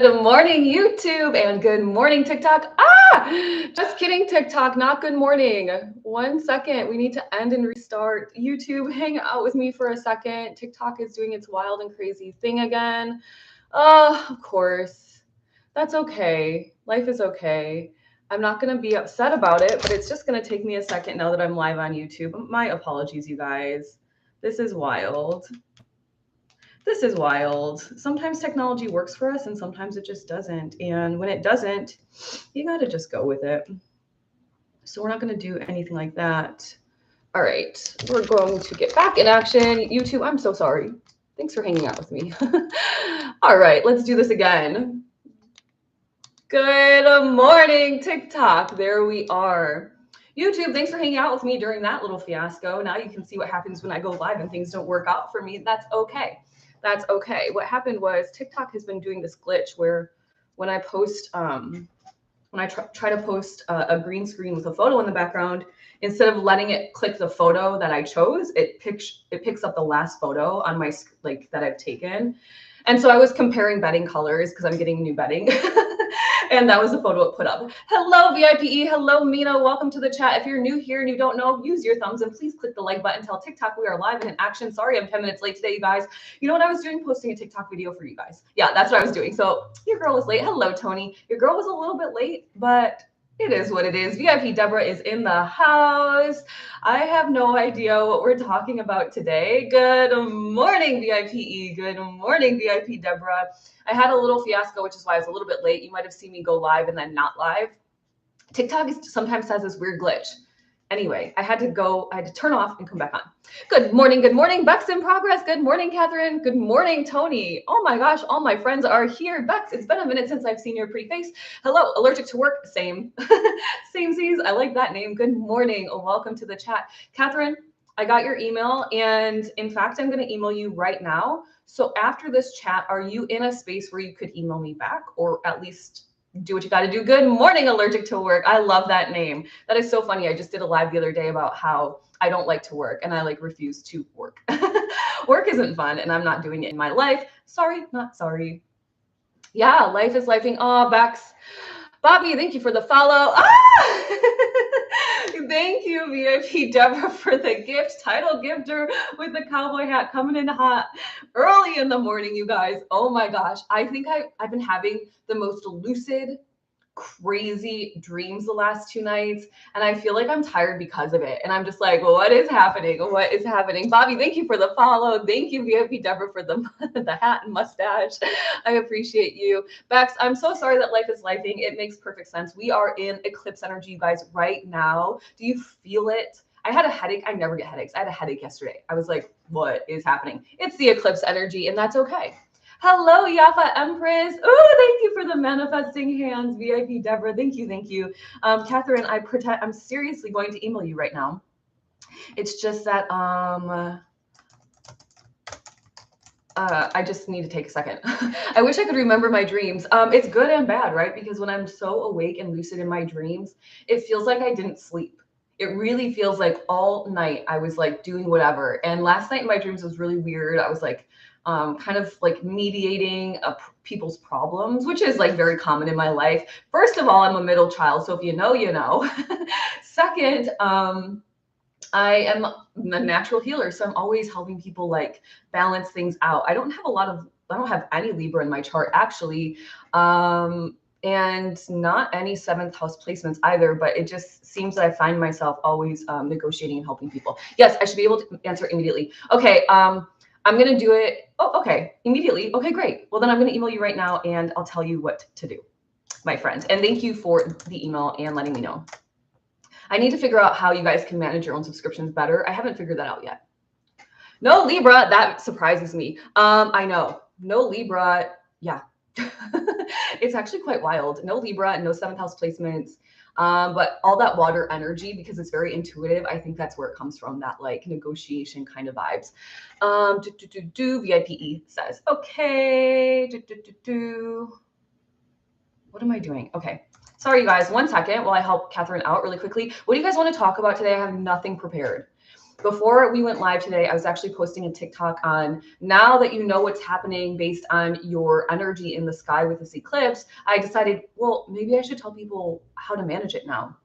Good morning, YouTube, and good morning, TikTok. Just kidding, TikTok, not good morning. 1 second, we need to end and restart. YouTube, hang out with me for a second. TikTok is doing its wild and crazy thing again. Of course. That's okay. Life is okay. I'm not going to be upset about it, but it's just going to take me a second now that I'm live on YouTube. My apologies, you guys. This is wild. This is wild. Sometimes technology works for us and sometimes it just doesn't. And when it doesn't, you got to just go with it. So we're not going to do anything like that. All right, we're going to get back in action. YouTube, I'm so sorry. Thanks for hanging out with me. All right, let's do this again. Good morning, TikTok. There we are. YouTube, thanks for hanging out with me during that little fiasco. Now you can see what happens when I go live and things don't work out for me. That's okay. That's okay. What happened was TikTok has been doing this glitch where when I post, when I try to post a green screen with a photo in the background, instead of letting it click the photo that I chose, it picks up the last photo on my that I've taken. And so I was comparing bedding colors because I'm getting new bedding. And that was the photo it put up. Hello, VIPE. Hello, Mina. Welcome to the chat. If you're new here and you don't know, use your thumbs and please click the like button. Tell TikTok we are live and in action. Sorry, I'm 10 minutes late today, you guys. You know what I was doing? Posting a TikTok video for you guys. Yeah, that's what I was doing. So your girl was late. Hello, Tony. Your girl was a little bit late, but it is what it is. VIP Deborah is in the house. I have no idea what we're talking about today. Good morning, VIPE. Good morning, VIP Deborah. I had a little fiasco, which is why I was a little bit late. You might have seen me go live and then not live. TikTok sometimes has this weird glitch. Anyway, I had to turn off and come back on. Good morning, Bex in progress. Good morning, Catherine. Good morning, Tony. Oh my gosh, all my friends are here. Bex, it's been a minute since I've seen your pretty face. Hello, allergic to work, same. Samesies, I like that name. Good morning, welcome to the chat. Catherine, I got your email, and in fact, I'm gonna email you right now. So after this chat, are you in a space where you could email me back, or at least do what you got to do? Good morning, allergic to work. I love that name. That is so funny. I just did a live the other day about how I don't like to work and I refuse to work. Work isn't fun and I'm not doing it in my life. Sorry, not sorry. Yeah, life is lifing. Oh, Bex. Bobby, thank you for the follow. Thank you, VIP Deborah, for the gift. Title gifter with the cowboy hat coming in hot early in the morning, you guys. Oh my gosh. I think I've been having the most lucid, crazy dreams the last 2 nights, and I feel like I'm tired because of it. And I'm just like, well, what is happening? What is happening? Bobby, thank you for the follow. Thank you, VIP Deborah, for the hat and mustache. I appreciate you. Bex, I'm so sorry that life is lifing. It makes perfect sense. We are in eclipse energy, you guys, right now. Do you feel it? I had a headache. I never get headaches. I had a headache yesterday. I was like, what is happening? It's the eclipse energy, and that's okay. Hello, Yafa Empress. Oh, thank you for the manifesting hands, VIP Deborah. Thank you, thank you. Catherine, I'm seriously going to email you right now. It's just that I just need to take a second. I wish I could remember my dreams. It's good and bad, right? Because when I'm so awake and lucid in my dreams, it feels like I didn't sleep. It really feels like all night I was doing whatever. And last night in my dreams was really weird. I was kind of mediating people's problems, which is very common in my life. First of all, I'm a middle child, so if you know, you know. Second, I am a natural healer, so I'm always helping people balance things out. I don't have any Libra in my chart actually. And not any 7th house placements either, but it just seems that I find myself always negotiating and helping people. Yes, I should be able to answer immediately. Okay, I'm going to do it. Oh, okay, immediately. Okay, great. Well, then I'm going to email you right now and I'll tell you what to do, my friend. And thank you for the email and letting me know. I need to figure out how you guys can manage your own subscriptions better. I haven't figured that out yet. No Libra, that surprises me. I know. No Libra, yeah. It's actually quite wild. No Libra, no 7th house placements, but all that water energy, because it's very intuitive. I think that's where it comes from, that negotiation kind of vibes. VIPE says, okay. What am I doing? Okay. Sorry, you guys. 1 second while I help Catherine out really quickly. What do you guys want to talk about today? I have nothing prepared. Before we went live today, I was actually posting a TikTok on, now that you know what's happening based on your energy in the sky with this eclipse, I decided, well, maybe I should tell people how to manage it now.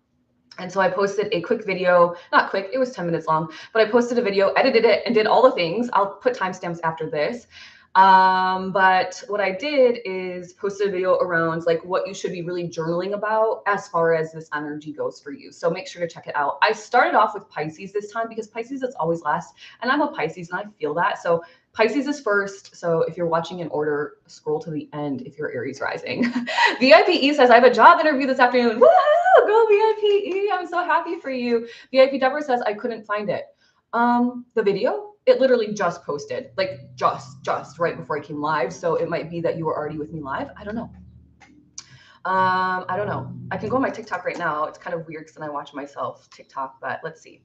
And so I posted a quick video, not quick, it was 10 minutes long, but I posted a video, edited it, and did all the things. I'll put timestamps after this. But what I did is posted a video around like what you should be really journaling about as far as this energy goes for you. So make sure to check it out. I started off with Pisces this time because Pisces is always last, and I'm a Pisces and I feel that. So Pisces is first. So if you're watching in order, scroll to the end if you're Aries rising. VIPE says, I have a job interview this afternoon. Woohoo! Go VIPE. I'm so happy for you. VIP Deborah says, I couldn't find it. The video, it literally just posted, like just right before I came live. So it might be that you were already with me live. I don't know. I don't know. I can go on my TikTok right now. It's kind of weird because then I watch myself TikTok, but let's see.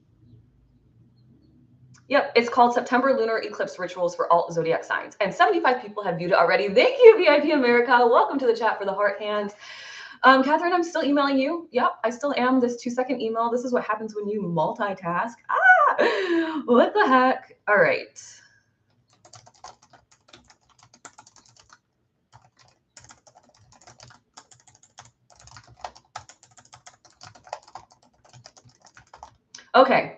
Yep, it's called September Lunar Eclipse Rituals for All Zodiac Signs. And 75 people have viewed it already. Thank you, VIP America. Welcome to the chat for the heart hands. Catherine, I'm still emailing you. Yep, I still am. This 2-second email. This is what happens when you multitask. What the heck? All right. Okay.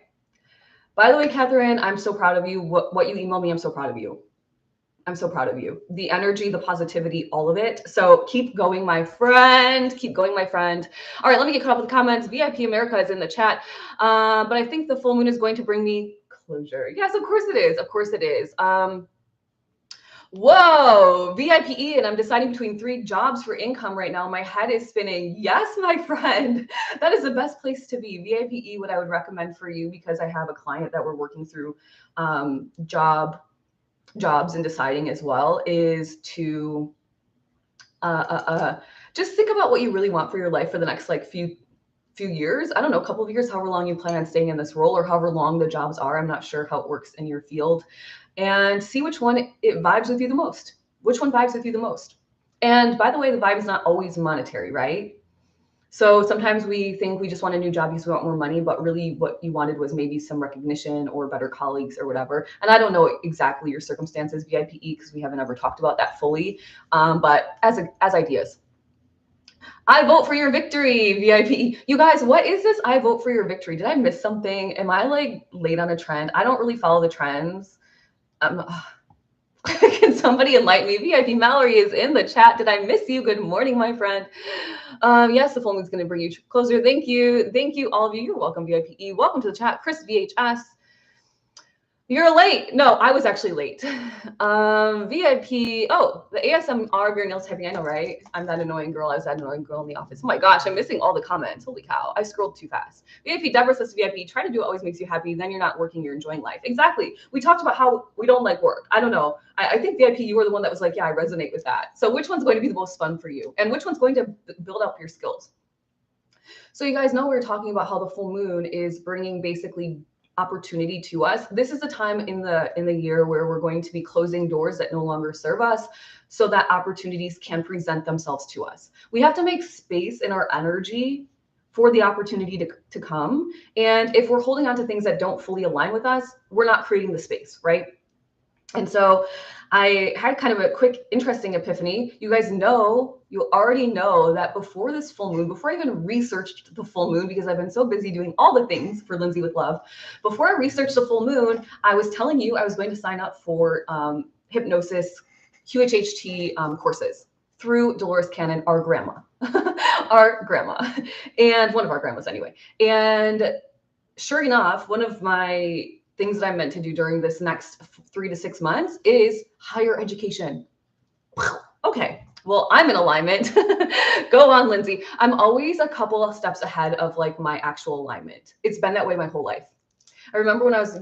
By the way, Catherine, I'm so proud of you. What you emailed me, I'm so proud of you. I'm so proud of you. The energy, the positivity, all of it. So keep going, my friend. Keep going, my friend. All right, let me get caught up with the comments. VIP America is in the chat. But I think the full moon is going to bring me closure. Yes, of course it is. Of course it is. Whoa, VIPE, and I'm deciding between 3 jobs for income right now. My head is spinning. Yes, my friend, that is the best place to be. VIPE, what I would recommend for you, because I have a client that we're working through jobs and deciding as well, is to just think about what you really want for your life for the next like few years. I don't know, a couple of years, however long you plan on staying in this role, or however long the jobs are. I'm not sure how it works in your field. And see which one it vibes with you the most. Which one vibes with you the most? And by the way, the vibe is not always monetary, right? So sometimes we think we just want a new job because we want more money, but really what you wanted was maybe some recognition or better colleagues or whatever. And I don't know exactly your circumstances, VIPE, because we haven't ever talked about that fully. But as ideas. I vote for your victory, VIP. You guys, what is this? I vote for your victory. Did I miss something? Am I like late on a trend? I don't really follow the trends. Can somebody enlighten me? VIP Mallory is in the chat. Did I miss you? Good morning, my friend. Yes, the full moon's going to bring you closer. Thank you. Thank you, all of you. You're welcome, VIPE. Welcome to the chat. Chris VHS. You're late. No, I was actually late. VIP. Oh, the ASMR of your nails typing. I know, right? I'm that annoying girl. I was that annoying girl in the office. Oh my gosh, I'm missing all the comments. Holy cow. I scrolled too fast. VIP Deborah says, VIP, try to do what always makes you happy. Then you're not working, you're enjoying life. Exactly. We talked about how we don't like work. I don't know. I think VIP, you were the one that was like, yeah, I resonate with that. So which one's going to be the most fun for you? And which one's going to build up your skills? So you guys know we were talking about how the full moon is bringing basically opportunity to us. This is a time in the year where we're going to be closing doors that no longer serve us so that opportunities can present themselves to us. We have to make space in our energy for the opportunity to come. And if we're holding on to things that don't fully align with us, we're not creating the space, right? And so I had kind of a quick, interesting epiphany. You guys know, you already know that before this full moon, before I even researched the full moon, because I've been so busy doing all the things for Lindsay with Love, before I researched the full moon, I was telling you I was going to sign up for hypnosis, QHHT courses through Dolores Cannon, our grandma, our grandma, and one of our grandmas anyway. And sure enough, one of my things that I'm meant to do during this next 3 to 6 months is higher education. Okay, well, I'm in alignment. Go on, Lindsay. I'm always a couple of steps ahead of like my actual alignment. It's been that way my whole life. I remember when I was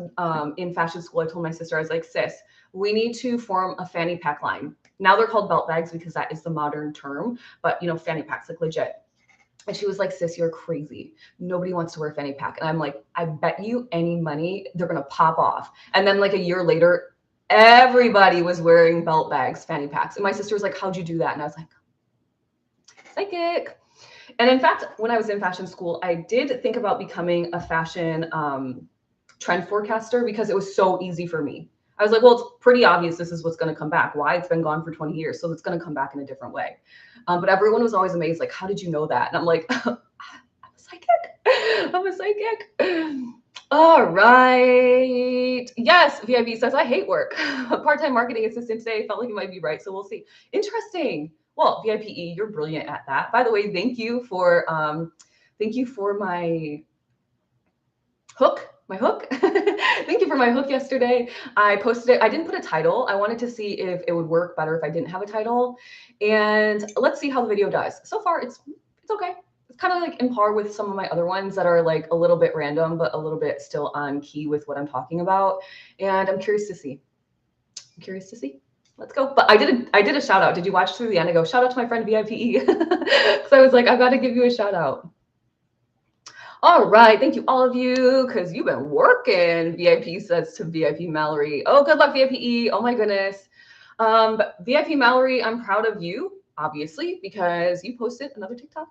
in fashion school, I told my sister, I was like, sis, we need to form a fanny pack line. Now they're called belt bags because that is the modern term, but you know, fanny packs, like legit. And she was like, sis, you're crazy. Nobody wants to wear a fanny pack. And I'm like, I bet you any money they're going to pop off. And then like a year later, everybody was wearing belt bags, fanny packs. And my sister was like, how'd you do that? And I was like, psychic. And in fact, when I was in fashion school, I did think about becoming a fashion trend forecaster because it was so easy for me. I was like, well, it's pretty obvious this is what's going to come back. Why? It's been gone for 20 years. So it's going to come back in a different way. But everyone was always amazed, like, how did you know that? And I'm like, I'm a psychic. I'm a psychic. All right. Yes, VIP says, I hate work. A part-time marketing assistant today. Felt like it might be right. So we'll see. Interesting. Well, VIPE, you're brilliant at that. By the way, thank you for my hook. Thank you for my hook yesterday. I posted it. I didn't put a title. I wanted to see if it would work better if I didn't have a title. And let's see how the video does. So far, it's okay. It's kind of like in par with some of my other ones that are like a little bit random, but a little bit still on key with what I'm talking about. And I'm curious to see. Let's go. But I did a shout out. Did you watch through the end? I go, shout out to my friend VIPE. Because I was like, I've got to give you a shout out. All right. Thank you, all of you, because you've been working, VIP says to VIP Mallory. Oh, good luck, VIPE. Oh, my goodness. VIP Mallory, I'm proud of you, obviously, because you posted another TikTok.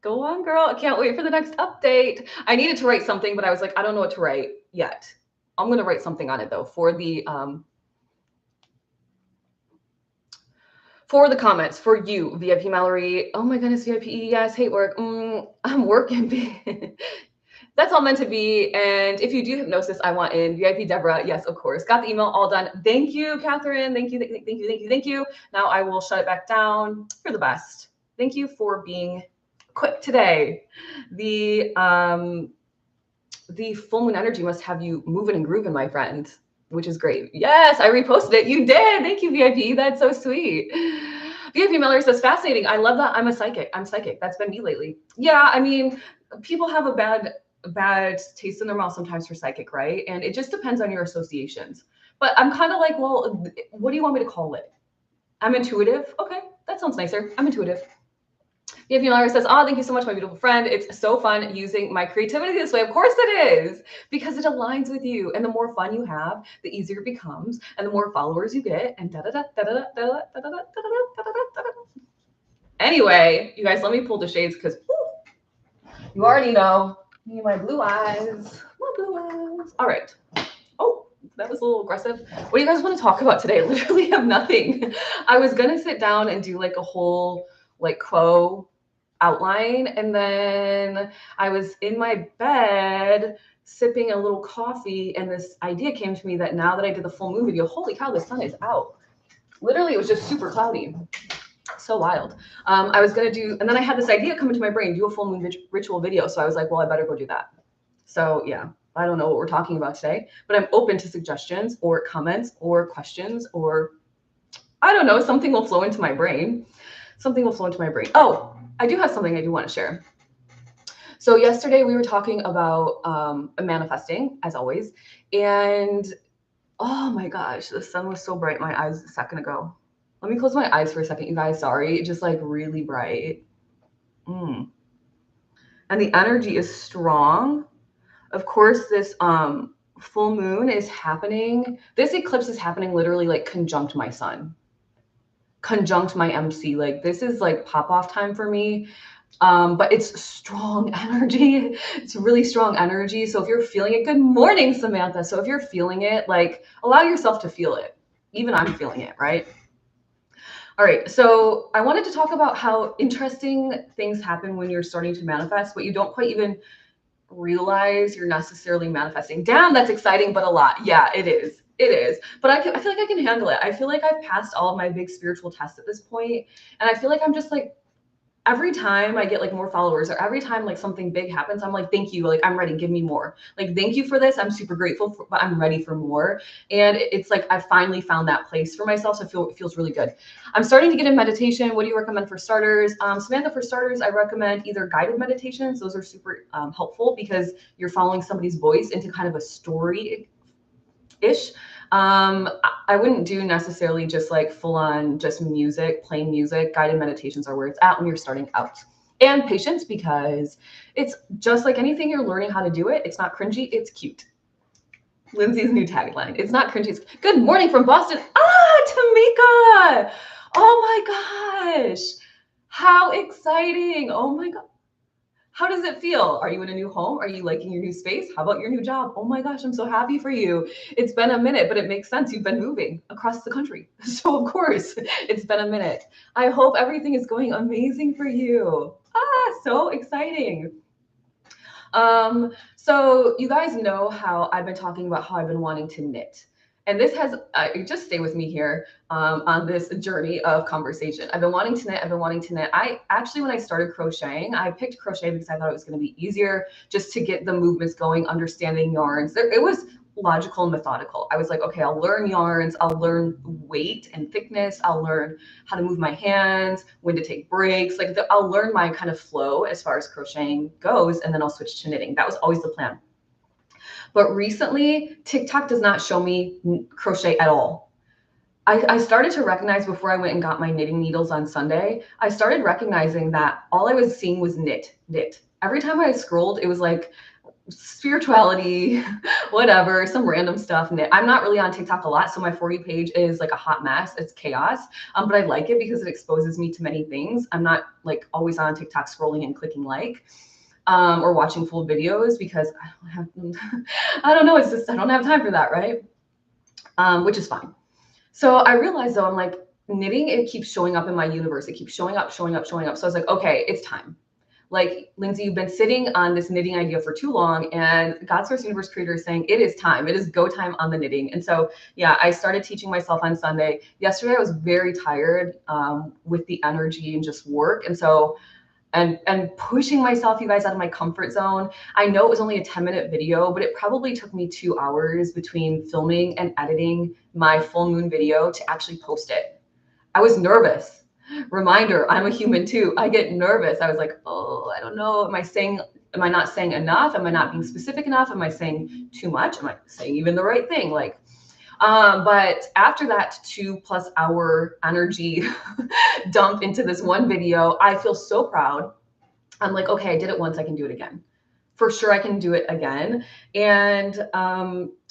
Go on, girl. I can't wait for the next update. I needed to write something, but I was like, I don't know what to write yet. I'm going to write something on it, though, for the comments for you, VIP Mallory. Oh my goodness, VIP, yes, hate work. I'm working. That's all meant to be. And if you do hypnosis, I want in. VIP Deborah, yes, of course. Got the email all done. Thank you, Catherine. Thank you. Now I will shut it back down. You're the best. Thank you for being quick today. The full moon energy must have you moving and grooving, my friend, which is great. Yes, I reposted it. You did. Thank you, VIP. That's so sweet. VIP Miller says, fascinating. I love that. I'm psychic. That's been me lately. Yeah, I mean, people have a bad taste in their mouth sometimes for psychic, right? And it just depends on your associations. But I'm kind of like, well, what do you want me to call it? I'm intuitive. Okay, that sounds nicer. I'm intuitive. VIP Miller says, oh, thank you so much, my beautiful friend. It's so fun using my creativity this way. Of course it is, because it aligns with you. And the more fun you have, the easier it becomes, and the more followers you get, and Anyway, you guys, let me pull the shades because you already know me and my blue eyes. All right. Oh, that was a little aggressive. What do you guys want to talk about today? I literally have nothing. I was going to sit down and do like a whole like quote outline. And then I was in my bed sipping a little coffee. And this idea came to me that now that I did the full moon video, holy cow, the sun is out. Literally, it was just super cloudy. So wild. I was going to do, and then I had this idea come into my brain, do a full moon ritual video. So I was like, well, I better go do that. So yeah, I don't know what we're talking about today, but I'm open to suggestions or comments or questions, or I don't know, something will flow into my brain. Oh, I do have something I do want to share. So yesterday we were talking about manifesting, as always. And oh my gosh, the sun was so bright. My eyes a second ago. Let me close my eyes for a second, you guys. Sorry, just like really bright. And the energy is strong. Of course, this full moon is happening. This eclipse is happening literally like conjunct my sun, conjunct my MC. Like this is like pop off time for me. But it's strong energy. It's really strong energy. So if you're feeling it, good morning, Samantha. So if you're feeling it, like allow yourself to feel it. Even I'm feeling it, right? All right, so I wanted to talk about how interesting things happen when you're starting to manifest, but you don't quite even realize you're necessarily manifesting. Damn, that's exciting, but a lot. Yeah, it is. But I feel like I can handle it. I feel like I've passed all of my big spiritual tests at this point, and I feel like I'm just like, every time I get like more followers or every time like something big happens, I'm like, thank you. Like, I'm ready. Give me more. Like, thank you for this. I'm super grateful for, but I'm ready for more. And it's like, I finally found that place for myself. So it feels really good. I'm starting to get in meditation. What do you recommend for starters? Samantha, for starters, I recommend either guided meditations. Those are super helpful because you're following somebody's voice into kind of a story-ish. I wouldn't do necessarily just like full on just music, plain music. Guided meditations are where it's at when you're starting out. And patience, because it's just like anything, you're learning how to do it. It's not cringy, it's cute. Lindsay's new tagline. It's not cringy. It's good morning from Boston. Tamika. Oh my gosh. How exciting. Oh my God. How does it feel? Are you in a new home? Are you liking your new space? How about your new job? Oh my gosh, I'm so happy for you. It's been a minute, but it makes sense. You've been moving across the country. So, of course, it's been a minute. I hope everything is going amazing for you. So exciting. So you guys know how I've been talking about how I've been wanting to knit. And this has, just stay with me here on this journey of conversation. I've been wanting to knit. I've been wanting to knit. I actually, when I started crocheting, I picked crochet because I thought it was going to be easier just to get the movements going, understanding yarns. It was logical and methodical. I was like, okay, I'll learn yarns. I'll learn weight and thickness. I'll learn how to move my hands, when to take breaks. Like I'll learn my kind of flow as far as crocheting goes, and then I'll switch to knitting. That was always the plan. But recently, TikTok does not show me crochet at all. I started to recognize before I went and got my knitting needles on Sunday, I started recognizing that all I was seeing was knit. Every time I scrolled, it was like spirituality, whatever, some random stuff. I'm not really on TikTok a lot, so my For You page is like a hot mess. It's chaos, but I like it because it exposes me to many things. I'm not like always on TikTok scrolling and clicking like, or watching full videos because I don't know. It's just I don't have time for that, right? Which is fine. So I realized though, I'm like knitting. It keeps showing up in my universe. It keeps showing up. So I was like, okay, it's time. Like, Lindsay, you've been sitting on this knitting idea for too long, and God Source Universe Creator is saying it is time. It is go time on the knitting. And so, yeah, I started teaching myself on Sunday. Yesterday, I was very tired with the energy and just work. And so, and pushing myself, you guys, out of my comfort zone. I know it was only a 10-minute video, but it probably took me 2 hours between filming and editing my full moon video to actually post it. I was nervous. Reminder, I'm a human too. I get nervous. I was like, oh, I don't know. Am I not saying enough? Am I not being specific enough? Am I saying too much? Am I saying even the right thing? Like, but after that 2+ hour energy dump into this one video, I feel so proud. I'm like, okay, I did it once. I can do it again. For sure, I can do it again. And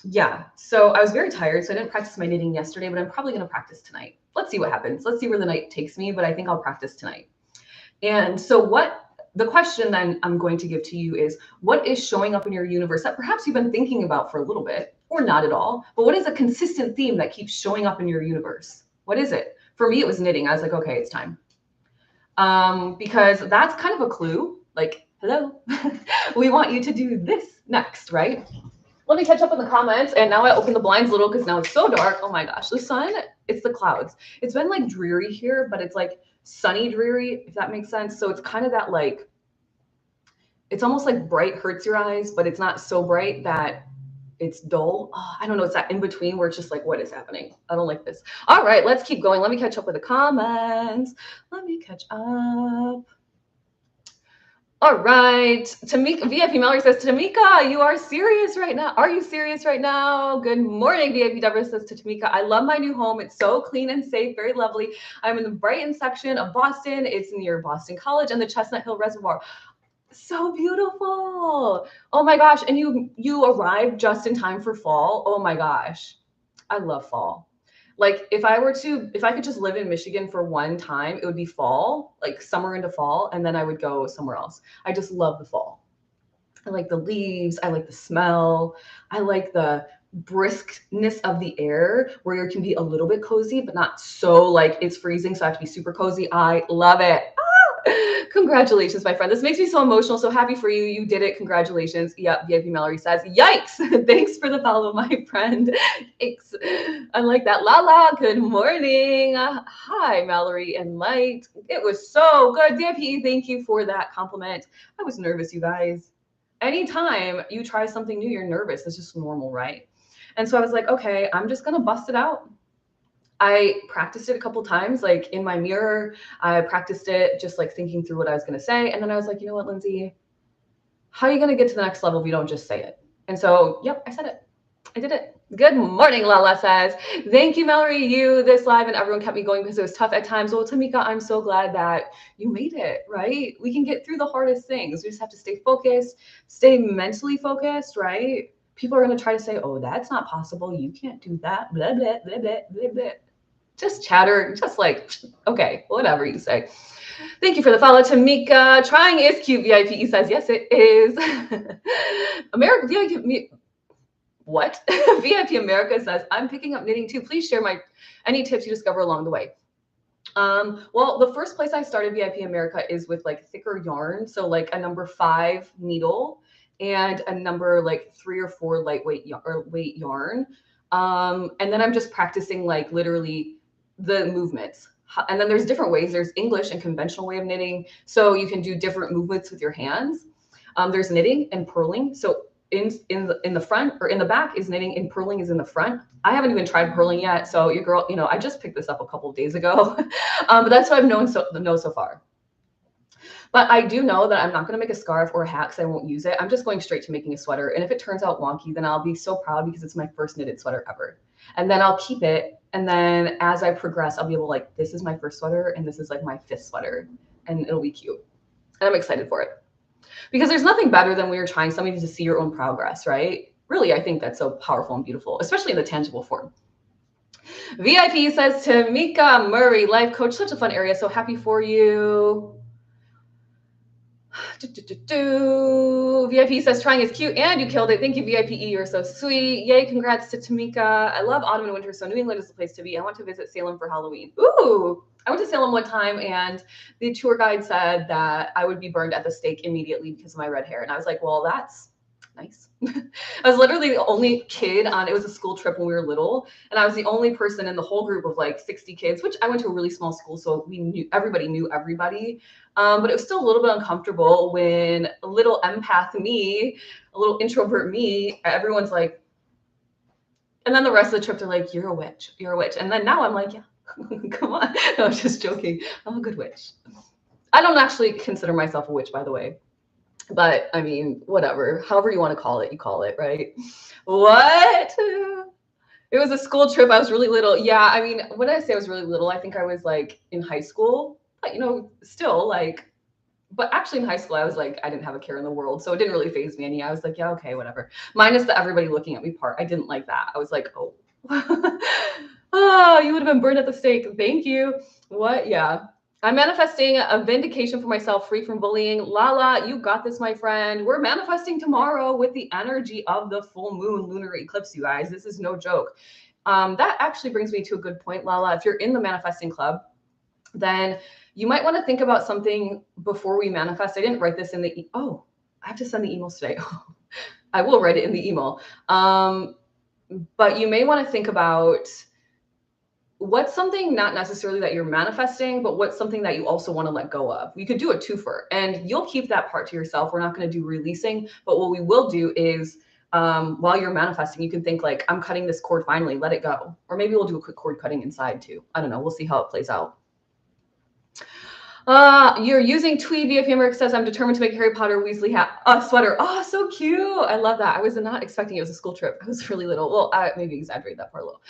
yeah, so I was very tired. So I didn't practice my knitting yesterday, but I'm probably going to practice tonight. Let's see what happens. Let's see where the night takes me, but I think I'll practice tonight. And so the question then I'm going to give to you is, what is showing up in your universe that perhaps you've been thinking about for a little bit or not at all, but what is a consistent theme that keeps showing up in your universe? What is it? For me, it was knitting. I was like, okay, it's time. Because that's kind of a clue, like, hello, we want you to do this next, right? Let me catch up in the comments. And now I open the blinds a little because now it's so dark. Oh my gosh, the sun, it's the clouds. It's been like dreary here, but it's like sunny dreary, if that makes sense. So it's kind of that like, it's almost like bright hurts your eyes, but it's not so bright that it's dull. Oh, I don't know. It's that in between where it's just like, what is happening? I don't like this. All right, let's keep going. Let me catch up with the comments. Let me catch up. All right. Tamika, VIP Mallory says, Tamika, you are serious right now. Are you serious right now? Good morning. VIP Deborah says to Tamika, I love my new home. It's so clean and safe, very lovely. I'm in the Brighton section of Boston. It's near Boston College and the Chestnut Hill Reservoir. So beautiful. Oh my gosh. And you arrived just in time for fall. Oh my gosh. I love fall. Like if I could just live in Michigan for one time, it would be fall, like summer into fall, and then I would go somewhere else. I just love the fall. I like the leaves. I like the smell. I like the briskness of the air where you can be a little bit cozy, but not so like it's freezing. So I have to be super cozy. I love it. Congratulations, my friend. This makes me so emotional. So happy for you. You did it. Congratulations. Yep. VIP Mallory says, yikes. Thanks for the follow, my friend. Thanks. I like that. Lala, good morning. Hi, Mallory and Light. It was so good. VIP, thank you for that compliment. I was nervous, you guys. Anytime you try something new, you're nervous. It's just normal, right? And so I was like, okay, I'm just going to bust it out. I practiced it a couple times, like in my mirror. I practiced it just like thinking through what I was going to say. And then I was like, you know what, Lindsay, how are you going to get to the next level if you don't just say it? And so, yep, I said it. I did it. Good morning, Lala says. Thank you, Mallory. This live and everyone kept me going because it was tough at times. Well, Tamika, I'm so glad that you made it, right? We can get through the hardest things. We just have to stay focused, stay mentally focused, right? People are going to try to say, oh, that's not possible. You can't do that. Blah, blah, blah, blah, blah, blah. Just chatter, just like, okay, whatever you say. Thank you for the follow, Tamika. Trying is cute. VIP says, yes, it is. America, VIP, what? VIP America says, I'm picking up knitting too. Please share any tips you discover along the way. Well, the first place I started VIP America is with like thicker yarn. So like a number 5 needle and a number like 3 or 4 lightweight weight yarn. And then I'm just practicing like literally the movements. And then there's different ways. There's English and conventional way of knitting. So you can do different movements with your hands. There's knitting and purling. So in the front or in the back is knitting and purling is in the front. I haven't even tried purling yet. So your girl, I just picked this up a couple of days ago, but that's what I've known so far. But I do know that I'm not going to make a scarf or a hat because I won't use it. I'm just going straight to making a sweater. And if it turns out wonky, then I'll be so proud because it's my first knitted sweater ever. And then I'll keep it. And then as I progress, I'll be able to like, this is my first sweater and this is like my 5th sweater and it'll be cute. And I'm excited for it. Because there's nothing better than when you're trying something to see your own progress, right? Really, I think that's so powerful and beautiful, especially in the tangible form. VIP says, Tamika Murray, life coach, such a fun area. So happy for you. VIP says, trying is cute and you killed it. Thank you, VIPE. You're so sweet. Yay, congrats to Tamika. I love autumn and winter, so New England is the place to be. I want to visit Salem for Halloween. Ooh, I went to Salem one time and the tour guide said that I would be burned at the stake immediately because of my red hair. And I was like, well, that's nice. I was literally the only kid it was a school trip when we were little. And I was the only person in the whole group of like 60 kids, which I went to a really small school. So everybody knew everybody. But it was still a little bit uncomfortable when a little empath me, a little introvert me, everyone's like, and then the rest of the trip, they're like, you're a witch, you're a witch. And then now I'm like, yeah, come on. No, I'm just joking. I'm a good witch. I don't actually consider myself a witch, by the way. But I mean, whatever, however you want to call it, you call it, right? What? It was a school trip. I was really little. Yeah, I mean, when I say I was really little, I think I was like in high school, but still like, but actually in high school, I was like, I didn't have a care in the world. So it didn't really faze me any. I was like, yeah, okay, whatever. Minus the everybody looking at me part. I didn't like that. I was like, oh, oh, you would have been burned at the stake. Thank you. What? Yeah. I'm manifesting a vindication for myself, free from bullying. Lala, you got this, my friend. We're manifesting tomorrow with the energy of the full moon lunar eclipse, you guys. This is no joke. That actually brings me to a good point, Lala. If you're in the manifesting club, then you might want to think about something before we manifest. I didn't write this in the, I have to send the emails today. I will write it in the email. But you may want to think about what's something not necessarily that you're manifesting, but what's something that you also want to let go of. You could do a twofer and you'll keep that part to yourself. We're not going to do releasing, but what we will do is while you're manifesting, you can think like, I'm cutting this cord finally, let it go. Or maybe we'll do a quick cord cutting inside too. I don't know. We'll see how it plays out. You're using tweed. VIP America says, I'm determined to make a Harry Potter Weasley hat, sweater. Oh, so cute. I love that. I was not expecting it was a school trip. I was really little. Well, I maybe exaggerate that part a little.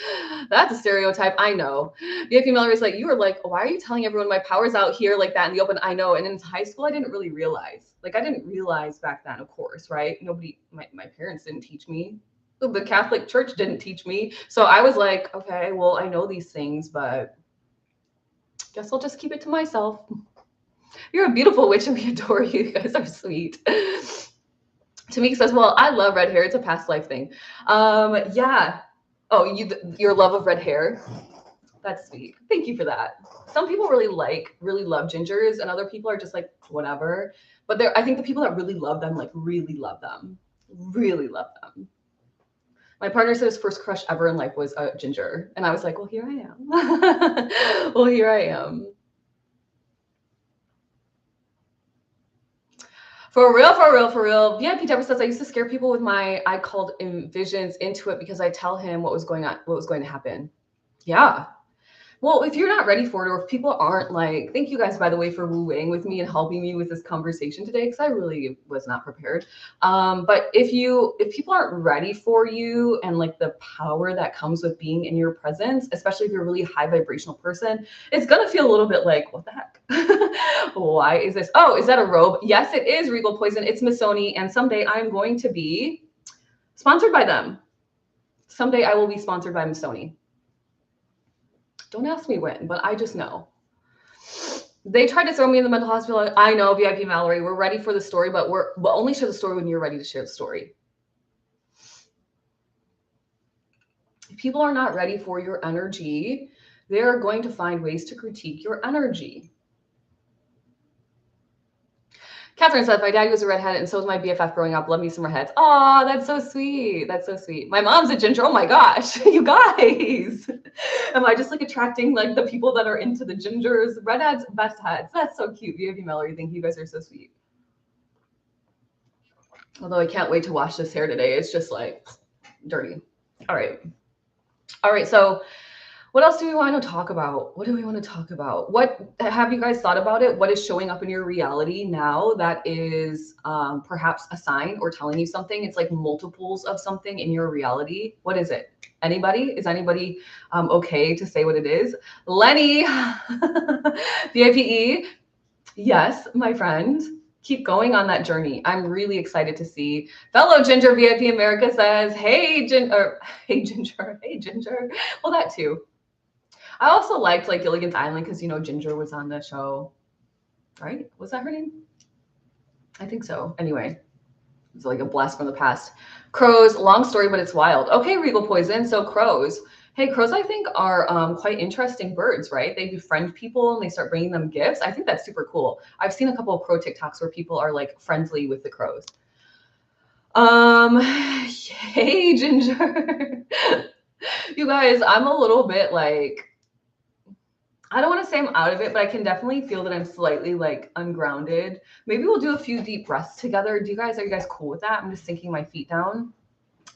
That's a stereotype. I know. VIP Mallory is like, you were like, why are you telling everyone my power's out here like that in the open? I know. And in high school, I didn't really realize. Like, I didn't realize back then, of course, right? Nobody, my parents didn't teach me. The Catholic Church didn't teach me. So I was like, okay, well, I know these things, but guess I'll just keep it to myself. You're a beautiful witch and we adore you. You guys are sweet. Tamika says, well, I love red hair. It's a past life thing. Yeah. Oh, your love of red hair. That's sweet. Thank you for that. Some people really love gingers and other people are just like, whatever. But I think the people that really love them, like really love them. Really love them. My partner said his first crush ever in life was a ginger. And I was like, well, here I am. Well, here I am. For real, for real, for real. VIP Deborah says, I used to scare people with I called visions into it because I tell him what was going to happen. Yeah. Well, if you're not ready for it, or if people aren't like, thank you guys, by the way, for wooing with me and helping me with this conversation today, because I really was not prepared. But if people aren't ready for you and like the power that comes with being in your presence, especially if you're a really high vibrational person, it's going to feel a little bit like, what the heck? Why is this? Oh, is that a robe? Yes, it is Regal Poison. It's Missoni. And someday I'm going to be sponsored by them. Someday I will be sponsored by Missoni. Don't ask me when, but I just know. They tried to throw me in the mental hospital. I know, VIP Mallory, we're ready for the story, but we'll only share the story when you're ready to share the story. If people are not ready for your energy, they're going to find ways to critique your energy. Catherine said, my daddy was a redhead and so was my BFF growing up. Love me some redheads. Oh, that's so sweet. That's so sweet. My mom's a ginger. Oh my gosh, you guys. Am I just like attracting like the people that are into the gingers? Redheads, best heads. That's so cute. VIP Mallory, thank you guys are so sweet. Although I can't wait to wash this hair today. It's just like dirty. All right. All right. So what else do we want to talk about? What do we want to talk about? What have you guys thought about it? What is showing up in your reality now that is perhaps a sign or telling you something? It's like multiples of something in your reality. What is it? Anybody? Is anybody okay to say what it is? Lenny, VIPE. Yes, my friend. Keep going on that journey. I'm really excited to see. Fellow Ginger VIP America says, hey, hey, Ginger. Hey, Ginger. Well, that too. I also liked like Gilligan's Island because, you know, Ginger was on the show, right? Was that her name? I think so. Anyway, it's like a blast from the past. Crows, long story, but it's wild. Okay, Regal Poison. So crows. Hey, crows, I think are quite interesting birds, right? They befriend people and they start bringing them gifts. I think that's super cool. I've seen a couple of crow TikToks where people are like friendly with the crows. Hey, Ginger. You guys, I'm a little bit like, I don't want to say I'm out of it, but I can definitely feel that I'm slightly like ungrounded. Maybe we'll do a few deep breaths together. Are you guys cool with that? I'm just sinking my feet down.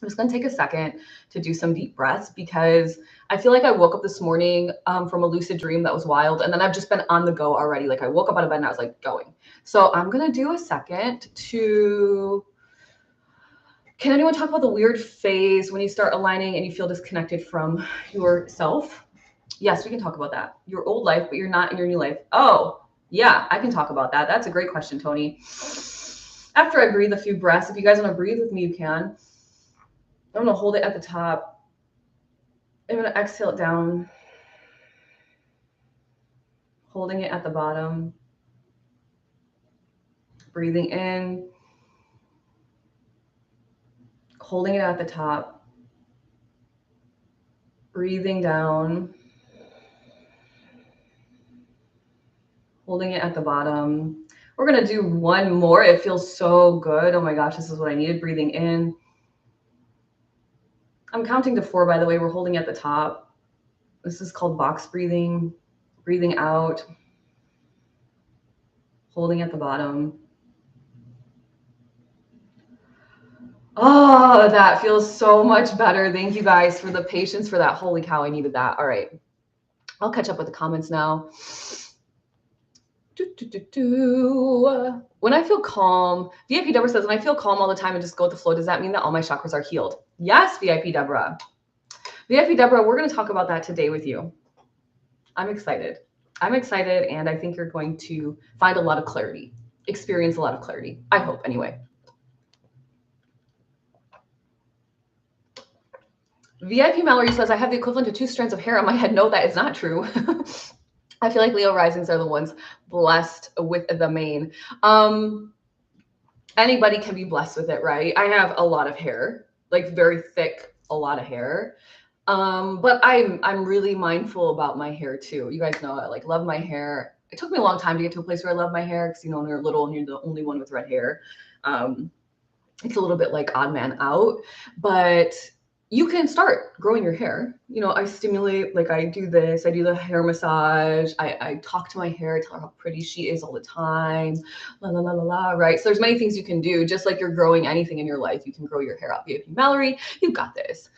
I'm just going to take a second to do some deep breaths because I feel like I woke up this morning from a lucid dream that was wild. And then I've just been on the go already. Like I woke up out of bed and I was like going. So I'm going to do a second to, can anyone talk about the weird phase when you start aligning and you feel disconnected from yourself? Yes, we can talk about that. Your old life, but you're not in your new life. Oh, yeah, I can talk about that. That's a great question, Tony. After I breathe a few breaths, if you guys want to breathe with me, you can. I'm going to hold it at the top. I'm going to exhale it down. Holding it at the bottom. Breathing in. Holding it at the top. Breathing down. Holding it at the bottom. We're going to do one more. It feels so good. Oh my gosh, this is what I needed. Breathing in. I'm counting to 4, by the way. We're holding at the top. This is called box breathing. Breathing out. Holding at the bottom. Oh, that feels so much better. Thank you guys for the patience for that. Holy cow, I needed that. All right. I'll catch up with the comments now. When I feel calm, VIP Deborah says, when I feel calm all the time and just go with the flow, does that mean that all my chakras are healed? Yes, VIP Deborah. VIP Deborah, we're going to talk about that today with you. I'm excited. I'm excited, and I think you're going to find a lot of clarity, experience a lot of clarity. I hope, anyway. VIP Mallory says, I have the equivalent of 2 strands of hair on my head. No, that is not true. I feel like Leo risings are the ones blessed with the mane. Anybody can be blessed with it, right? I have a lot of hair, like very thick, a lot of hair. But I'm really mindful about my hair too. You guys know I like love my hair. It took me a long time to get to a place where I love my hair because, you know, when you're little and you're the only one with red hair, it's a little bit like odd man out. But you can start growing your hair. You know, I stimulate, like I do this, I do the hair massage. I talk to my hair, tell her how pretty she is all the time. La, la, la, la, la, right? So there's many things you can do. Just like you're growing anything in your life, you can grow your hair out. VIP Mallory, you've got this.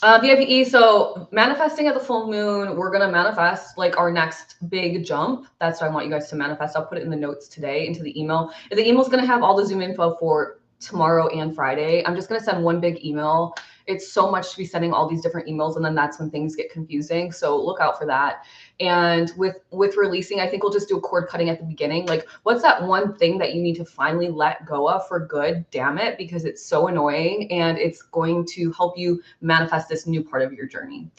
VIPE, so manifesting at the full moon, we're going to manifest like our next big jump. That's what I want you guys to manifest. I'll put it in the notes today into the email. And the email is going to have all the Zoom info for tomorrow and Friday. I'm just going to send one big email. It's so much to be sending all these different emails, and then that's when things get confusing. So look out for that. And with releasing, I think we'll just do a cord cutting at the beginning. Like, what's that one thing that you need to finally let go of for good? Damn it, because it's so annoying, and it's going to help you manifest this new part of your journey.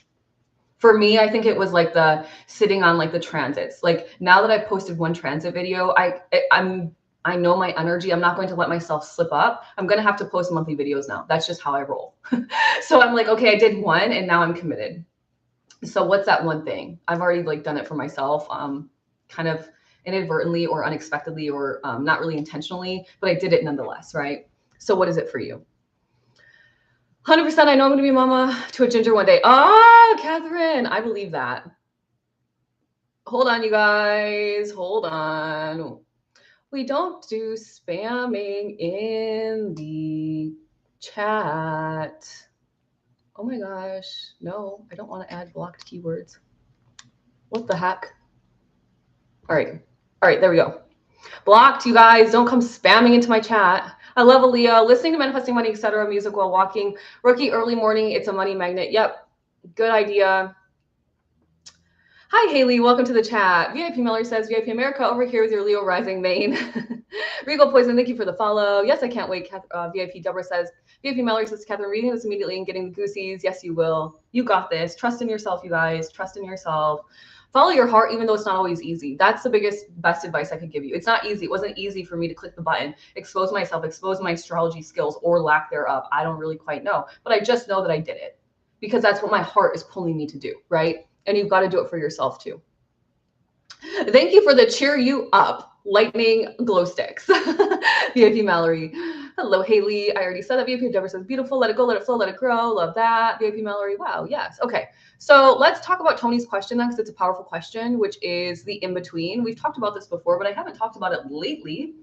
For me, I think it was like the sitting on like the transits. Like now that I've posted one transit video, I know my energy. I'm not going to let myself slip up. I'm going to have to post monthly videos now. That's just how I roll. So I'm like, okay, I did one and now I'm committed. So what's that one thing? I've already like done it for myself, kind of inadvertently or unexpectedly or not really intentionally, but I did it nonetheless, right? So what is it for you? 100% I know I'm going to be mama to a ginger one day. Oh, Catherine, I believe that. Hold on, you guys. Hold on. We don't do spamming in the chat. Oh my gosh. No, I don't want to add blocked keywords. What the heck? All right. All right, there we go. Blocked, you guys. Don't come spamming into my chat. I love Aaliyah. Listening to Manifesting Money, etc. Music while walking. Rookie, early morning. It's a money magnet. Yep. Good idea. Hi, Haley. Welcome to the chat. VIP Miller says, VIP America over here with your Leo rising main. Regal Poison, thank you for the follow. Yes, I can't wait. VIP Deborah says, VIP Miller says, Catherine, reading this immediately and getting the goosies. Yes, you will. You got this. Trust in yourself, you guys. Trust in yourself. Follow your heart, even though it's not always easy. That's the best advice I could give you. It's not easy. It wasn't easy for me to click the button, expose myself, expose my astrology skills or lack thereof. I don't really quite know, but I just know that I did it because that's what my heart is pulling me to do, right? And you've got to do it for yourself too. Thank you for the cheer you up lightning glow sticks. VIP Mallory. Hello, Haley. I already said that. VIP Deborah says, beautiful. Let it go, let it flow, let it grow. Love that. VIP Mallory. Wow. Yes. Okay. So let's talk about Tony's question then, because it's a powerful question, which is the in-between. We've talked about this before, but I haven't talked about it lately.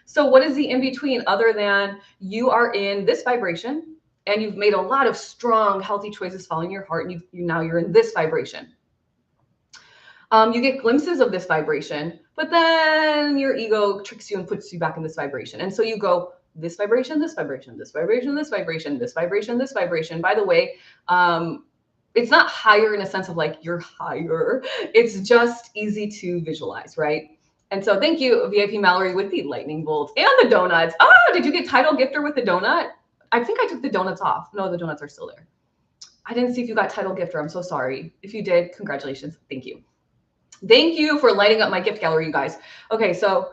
So what is the in-between other than you are in this vibration and you've made a lot of strong, healthy choices following your heart, and now you're in this vibration. You get glimpses of this vibration, but then your ego tricks you and puts you back in this vibration. And so you go this vibration, this vibration, this vibration, this vibration, this vibration, this vibration. By the way, it's not higher in a sense of like you're higher. It's just easy to visualize, right? And so thank you, VIP Mallory, with the lightning bolts and the donuts. Oh, did you get title gifter with the donut? I think I took the donuts off. No, the donuts are still there. I didn't see if you got title gifter. I'm so sorry. If you did, congratulations. Thank you. Thank you for lighting up my gift gallery, you guys. Okay, so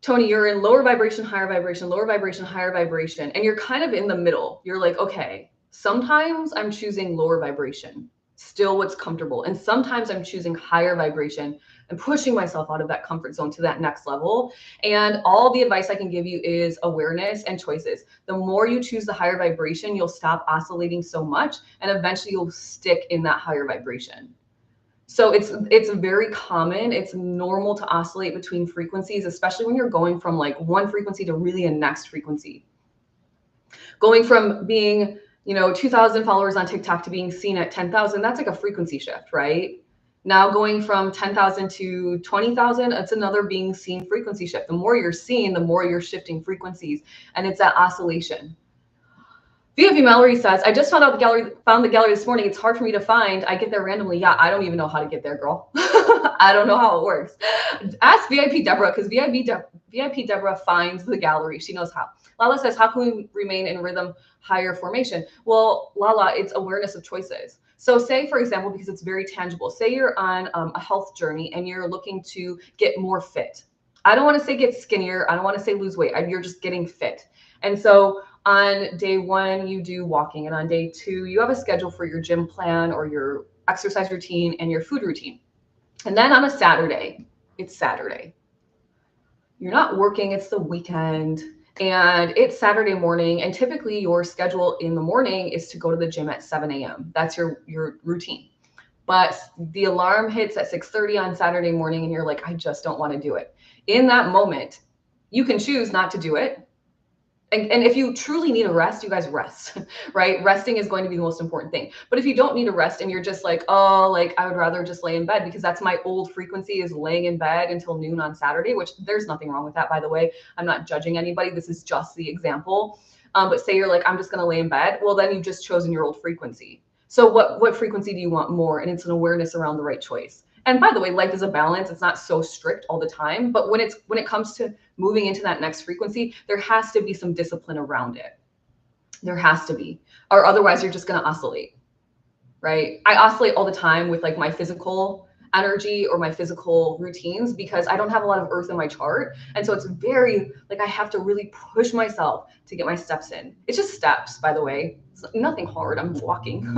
Tony, you're in lower vibration, higher vibration, lower vibration, higher vibration, and you're kind of in the middle. You're like, okay, sometimes I'm choosing lower vibration, still what's comfortable. And sometimes I'm choosing higher vibration and pushing myself out of that comfort zone to that next level. And all the advice I can give you is awareness and choices. The more you choose the higher vibration, you'll stop oscillating so much, and eventually you'll stick in that higher vibration. So it's very common. It's normal to oscillate between frequencies, especially when you're going from like one frequency to really a next frequency. Going from being, 2,000 followers on TikTok to being seen at 10,000, that's like a frequency shift, right? Now going from 10,000 to 20,000, it's another being seen frequency shift. The more you're seen, the more you're shifting frequencies, and it's that oscillation. VIP Mallory says, I just found the gallery this morning. It's hard for me to find. I get there randomly. Yeah, I don't even know how to get there, girl. I don't know how it works. Ask VIP Deborah, because VIP Deborah finds the gallery. She knows how. Lala says, how can we remain in rhythm, higher formation? Well, Lala, it's awareness of choices. So say, for example, because it's very tangible, say you're on a health journey and you're looking to get more fit. I don't want to say get skinnier. I don't want to say lose weight. You're just getting fit. And so on day one, you do walking. And on day two, you have a schedule for your gym plan or your exercise routine and your food routine. And then on a Saturday, it's Saturday. You're not working, it's the weekend. And it's Saturday morning. And typically your schedule in the morning is to go to the gym at 7 a.m. That's your routine. But the alarm hits at 6:30 on Saturday morning and you're like, I just don't want to do it. In that moment, you can choose not to do it. And if you truly need a rest, you guys rest, right? Resting is going to be the most important thing. But if you don't need a rest and you're just like, oh, like I would rather just lay in bed, because that's my old frequency, is laying in bed until noon on Saturday, which there's nothing wrong with that, by the way. I'm not judging anybody. This is just the example. But say you're like, I'm just going to lay in bed. Well, then you've just chosen your old frequency. So what frequency do you want more? And it's an awareness around the right choice. And by the way, life is a balance. It's not so strict all the time, but when it comes to moving into that next frequency, there has to be some discipline around it. There has to be, or otherwise you're just going to oscillate, right? I oscillate all the time with like my physical energy or my physical routines because I don't have a lot of earth in my chart. And so it's very like I have to really push myself to get my steps in. It's just steps, by the way. It's nothing hard. I'm walking.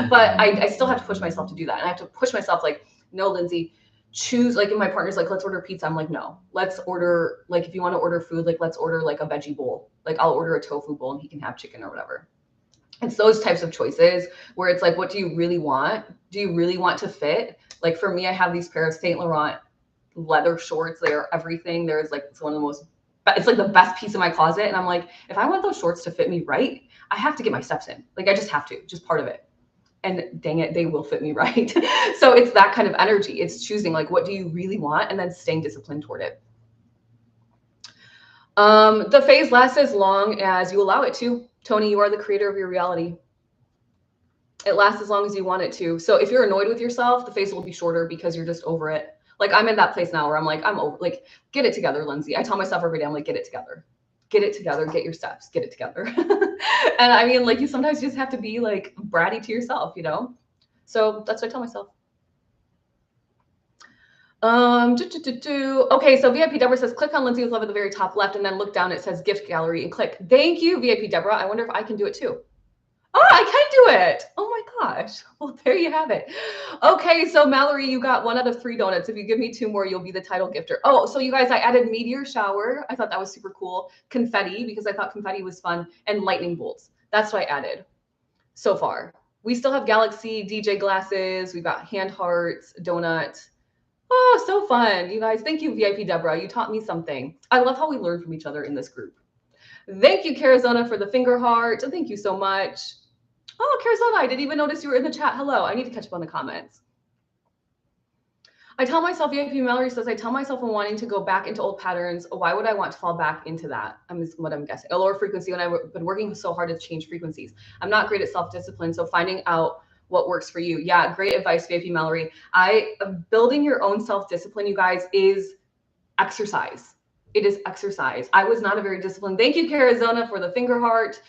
But I still have to push myself to do that. And I have to push myself like, no, Lindsay, choose. Like if my partner's like, let's order pizza. I'm like, no, let's order, like if you want to order food, like let's order like a veggie bowl. Like I'll order a tofu bowl and he can have chicken or whatever. It's those types of choices where it's like, what do you really want? Do you really want to fit? Like for me, I have these pair of Saint Laurent leather shorts. They are everything. There's like, it's one of the most, it's like the best piece in my closet. And I'm like, if I want those shorts to fit me right, I have to get my steps in. Like I just have to, just part of it. And dang it, they will fit me right. So it's that kind of energy. It's choosing like, what do you really want? And then staying disciplined toward it. The phase lasts as long as you allow it to. Tony, you are the creator of your reality. It lasts as long as you want it to. So if you're annoyed with yourself, the phase will be shorter because you're just over it. Like I'm in that place now where I'm like, I'm over, like, get it together, Lindsay. I tell myself every day, I'm like, get it together. Get it together, get your steps, get it together. And I mean, like you sometimes just have to be like bratty to yourself, you know? So that's what I tell myself. Okay, so VIP Deborah says, click on Lindsay with love at the very top left and then look down. It says gift gallery and click. Thank you, VIP Deborah. I wonder if I can do it too. Oh, I can do it. Oh my gosh. Well, there you have it. Okay, so Mallory, you got 1 out of 3 donuts. If you give me 2 more, you'll be the title gifter. Oh, so you guys, I added meteor shower. I thought that was super cool. Confetti, because I thought confetti was fun, and lightning bolts. That's what I added so far. We still have Galaxy DJ glasses. We've got hand hearts, donut. Oh, so fun. You guys, thank you, VIP Deborah. You taught me something. I love how we learn from each other in this group. Thank you, Carizona, for the finger heart. Thank you so much. Oh, Carizona, I didn't even notice you were in the chat. Hello. I need to catch up on the comments. I tell myself, VIP Mallory says, I tell myself I'm wanting to go back into old patterns. Why would I want to fall back into that? What I'm guessing. A lower frequency when I've been working so hard to change frequencies. I'm not great at self-discipline. So finding out what works for you. Yeah, great advice, VIP Mallory. Building your own self-discipline, you guys, is exercise. It is exercise. I was not a very disciplined. Thank you, Carizona, for the finger heart.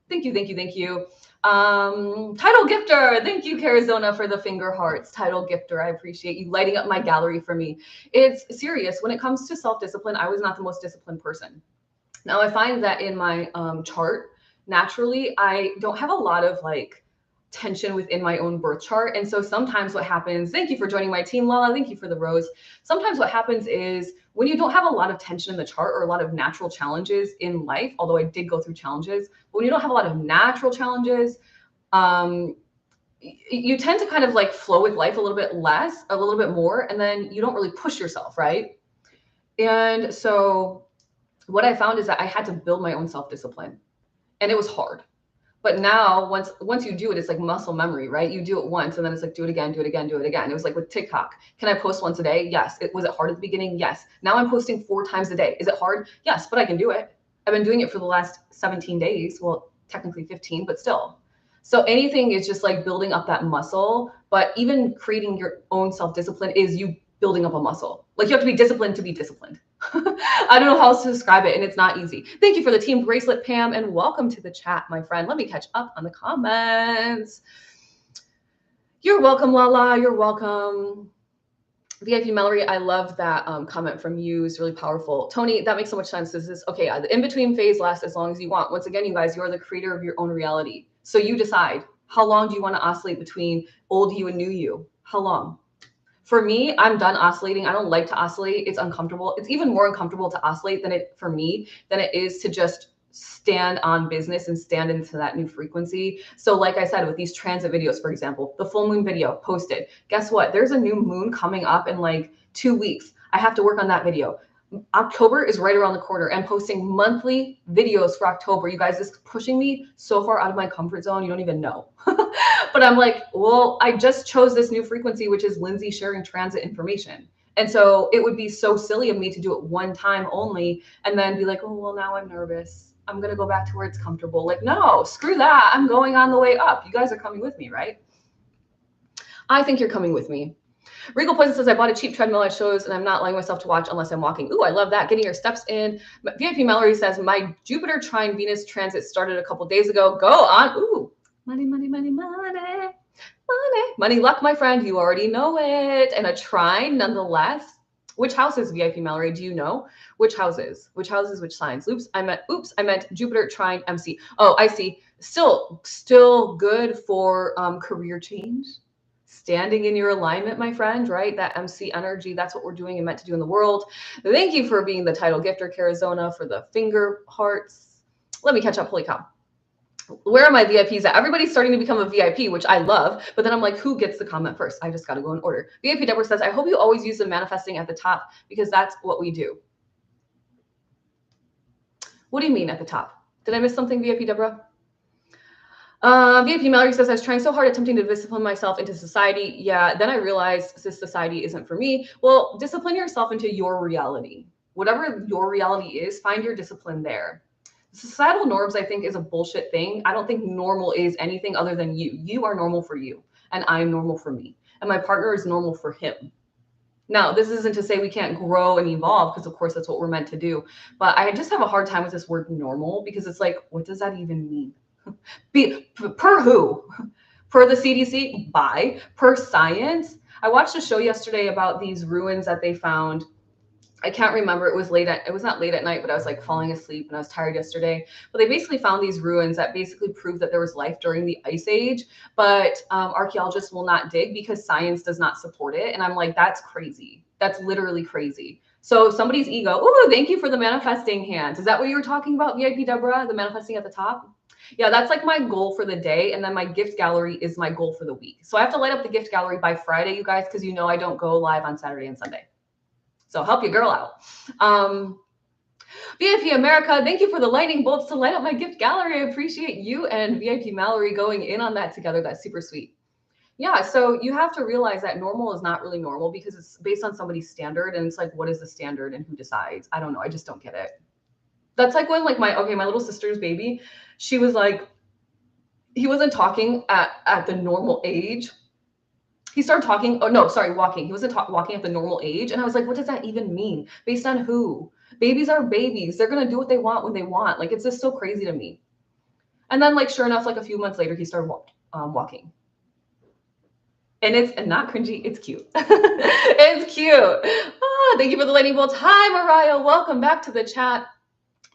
Thank you, thank you, thank you. Title gifter. Thank you, Carizona, for the finger hearts. Title gifter. I appreciate you lighting up my gallery for me. It's serious. When it comes to self-discipline, I was not the most disciplined person. Now I find that in my chart, naturally, I don't have a lot of like tension within my own birth chart. And so sometimes what happens, thank you for joining my team, Lala. Thank you for the rose. Sometimes what happens is when you don't have a lot of tension in the chart or a lot of natural challenges in life, although I did go through challenges, but when you don't have a lot of natural challenges, you tend to kind of like flow with life a little bit less, a little bit more, and then you don't really push yourself, right? And so what I found is that I had to build my own self-discipline, and it was hard. But now once you do it, it's like muscle memory, right? You do it once and then it's like, do it again, do it again, do it again. It was like with TikTok. Can I post once a day? Yes. Was it hard at the beginning? Yes. Now I'm posting 4 times a day. Is it hard? Yes, but I can do it. I've been doing it for the last 17 days. Well, technically 15, but still. So anything is just like building up that muscle, but even creating your own self-discipline is you building up a muscle. Like you have to be disciplined to be disciplined. I don't know how else to describe it, and it's not easy. Thank you for the team bracelet, Pam, and welcome to the chat, my friend. Let me catch up on the comments. You're welcome, Lala. You're welcome. VIP Mallory, I love that comment from you. It's really powerful. Tony, that makes so much sense. Is this okay? The in-between phase lasts as long as you want. Once again, you guys, you are the creator of your own reality. So you decide how long do you want to oscillate between old you and new you? How long? For me, I'm done oscillating. I don't like to oscillate. It's uncomfortable. It's even more uncomfortable to oscillate than it is to just stand on business and stand into that new frequency. So like I said, with these transit videos, for example, the full moon video posted, guess what? There's a new moon coming up in like 2 weeks. I have to work on that video. October is right around the corner, and posting monthly videos for October. You guys, this is pushing me so far out of my comfort zone. You don't even know. But I'm like, well, I just chose this new frequency, which is Lindsay sharing transit information. And so it would be so silly of me to do it one time only and then be like, oh, well, now I'm nervous. I'm going to go back to where it's comfortable. Like, no, screw that. I'm going on the way up. You guys are coming with me, right? I think you're coming with me. Regal Poison says, I bought a cheap treadmill at shows and I'm not allowing myself to watch unless I'm walking. Ooh, I love that. Getting your steps in. VIP Mallory says, my Jupiter trine Venus transit started a couple days ago. Go on. Ooh, money, money, money, money. Money, luck, my friend. You already know it. And a trine, nonetheless. Which house is VIP Mallory? Do you know? Which houses? Which houses? Which signs? Oops, I meant Jupiter, trine, MC. Oh, I see. Still good for career change. Standing in your alignment, my friend, right? That MC energy, that's what we're doing and meant to do in the world. Thank you for being the title gifter, Carizona, for the finger hearts. Let me catch up. Holy cow. Where are my VIPs at? Everybody's starting to become a VIP, which I love. But then I'm like, who gets the comment first? I just got to go in order. VIP Deborah says, I hope you always use the manifesting at the top because that's what we do. What do you mean at the top? Did I miss something, VIP Deborah? VIP Mallory says, I was trying so hard attempting to discipline myself into society. Yeah, then I realized this society isn't for me. Well, discipline yourself into your reality. Whatever your reality is, find your discipline there. Societal norms, I think, is a bullshit thing. I don't think normal is anything other than you. You are normal for you, and I'm normal for me, and my partner is normal for him. Now, this isn't to say we can't grow and evolve, because of course that's what we're meant to do. But I just have a hard time with this word normal, because it's like, what does that even mean? Per who? Per the CDC? By? Per science? I watched a show yesterday about these ruins that they found. I can't remember. It was not late at night, but I was like falling asleep and I was tired yesterday. But they basically found these ruins that basically prove that there was life during the Ice Age, but archaeologists will not dig because science does not support it. And I'm like, that's crazy. That's literally crazy. So somebody's ego. Oh, thank you for the manifesting hands. Is that what you were talking about, VIP Deborah? The manifesting at the top? Yeah, that's like my goal for the day. And then my gift gallery is my goal for the week. So I have to light up the gift gallery by Friday, you guys, because you know I don't go live on Saturday and Sunday. So help your girl out. VIP America, thank you for the lightning bolts to light up my gift gallery. I appreciate you and VIP Mallory going in on that together. That's super sweet. Yeah, so you have to realize that normal is not really normal because it's based on somebody's standard. And it's like, what is the standard and who decides? I don't know. I just don't get it. That's like when like my little sister's baby, she was like, he wasn't talking at the normal age. He started talking. Oh, no, sorry, walking. He wasn't walking at the normal age. And I was like, what does that even mean? Based on who? Babies are babies. They're going to do what they want when they want. Like, it's just so crazy to me. And then, like, sure enough, like a few months later, he started walking. And it's not cringy. It's cute. It's cute. Ah, thank you for the lightning bolts. Hi, Mariah. Welcome back to the chat.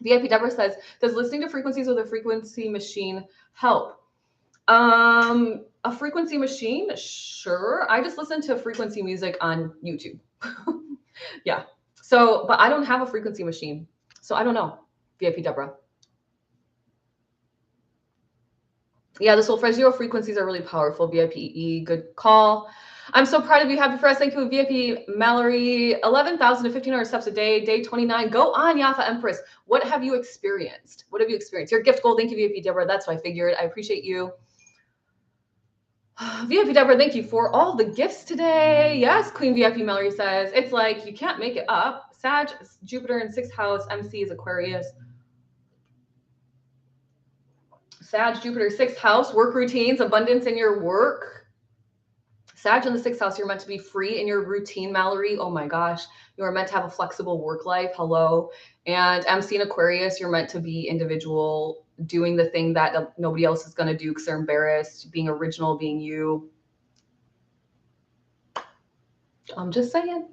VIP Deborah says, does listening to frequencies with a frequency machine help? A frequency machine? Sure. I just listen to frequency music on YouTube. Yeah. So, but I don't have a frequency machine. So I don't know. VIP Deborah. Yeah, the solfeggio frequencies are really powerful. VIP E, good call. I'm so proud of you. Happy for us. Thank you, VIP Mallory. 11,000 to 1,500 steps a day. Day 29. Go on, Yafa Empress. What have you experienced? What have you experienced? Your gift goal. Thank you, VIP Deborah. That's what I figured. I appreciate you. VIP Deborah, thank you for all the gifts today. Yes, Queen VIP Mallory says, it's like you can't make it up. Sag, Jupiter in 6th house, MC is Aquarius. Sag, Jupiter, 6th house, work routines, abundance in your work. Sag in the 6th house, you're meant to be free in your routine, Mallory. Oh my gosh, you are meant to have a flexible work life. Hello. And MC in Aquarius, you're meant to be individual, doing the thing that nobody else is going to do because they're embarrassed, being original, being you. I'm just saying.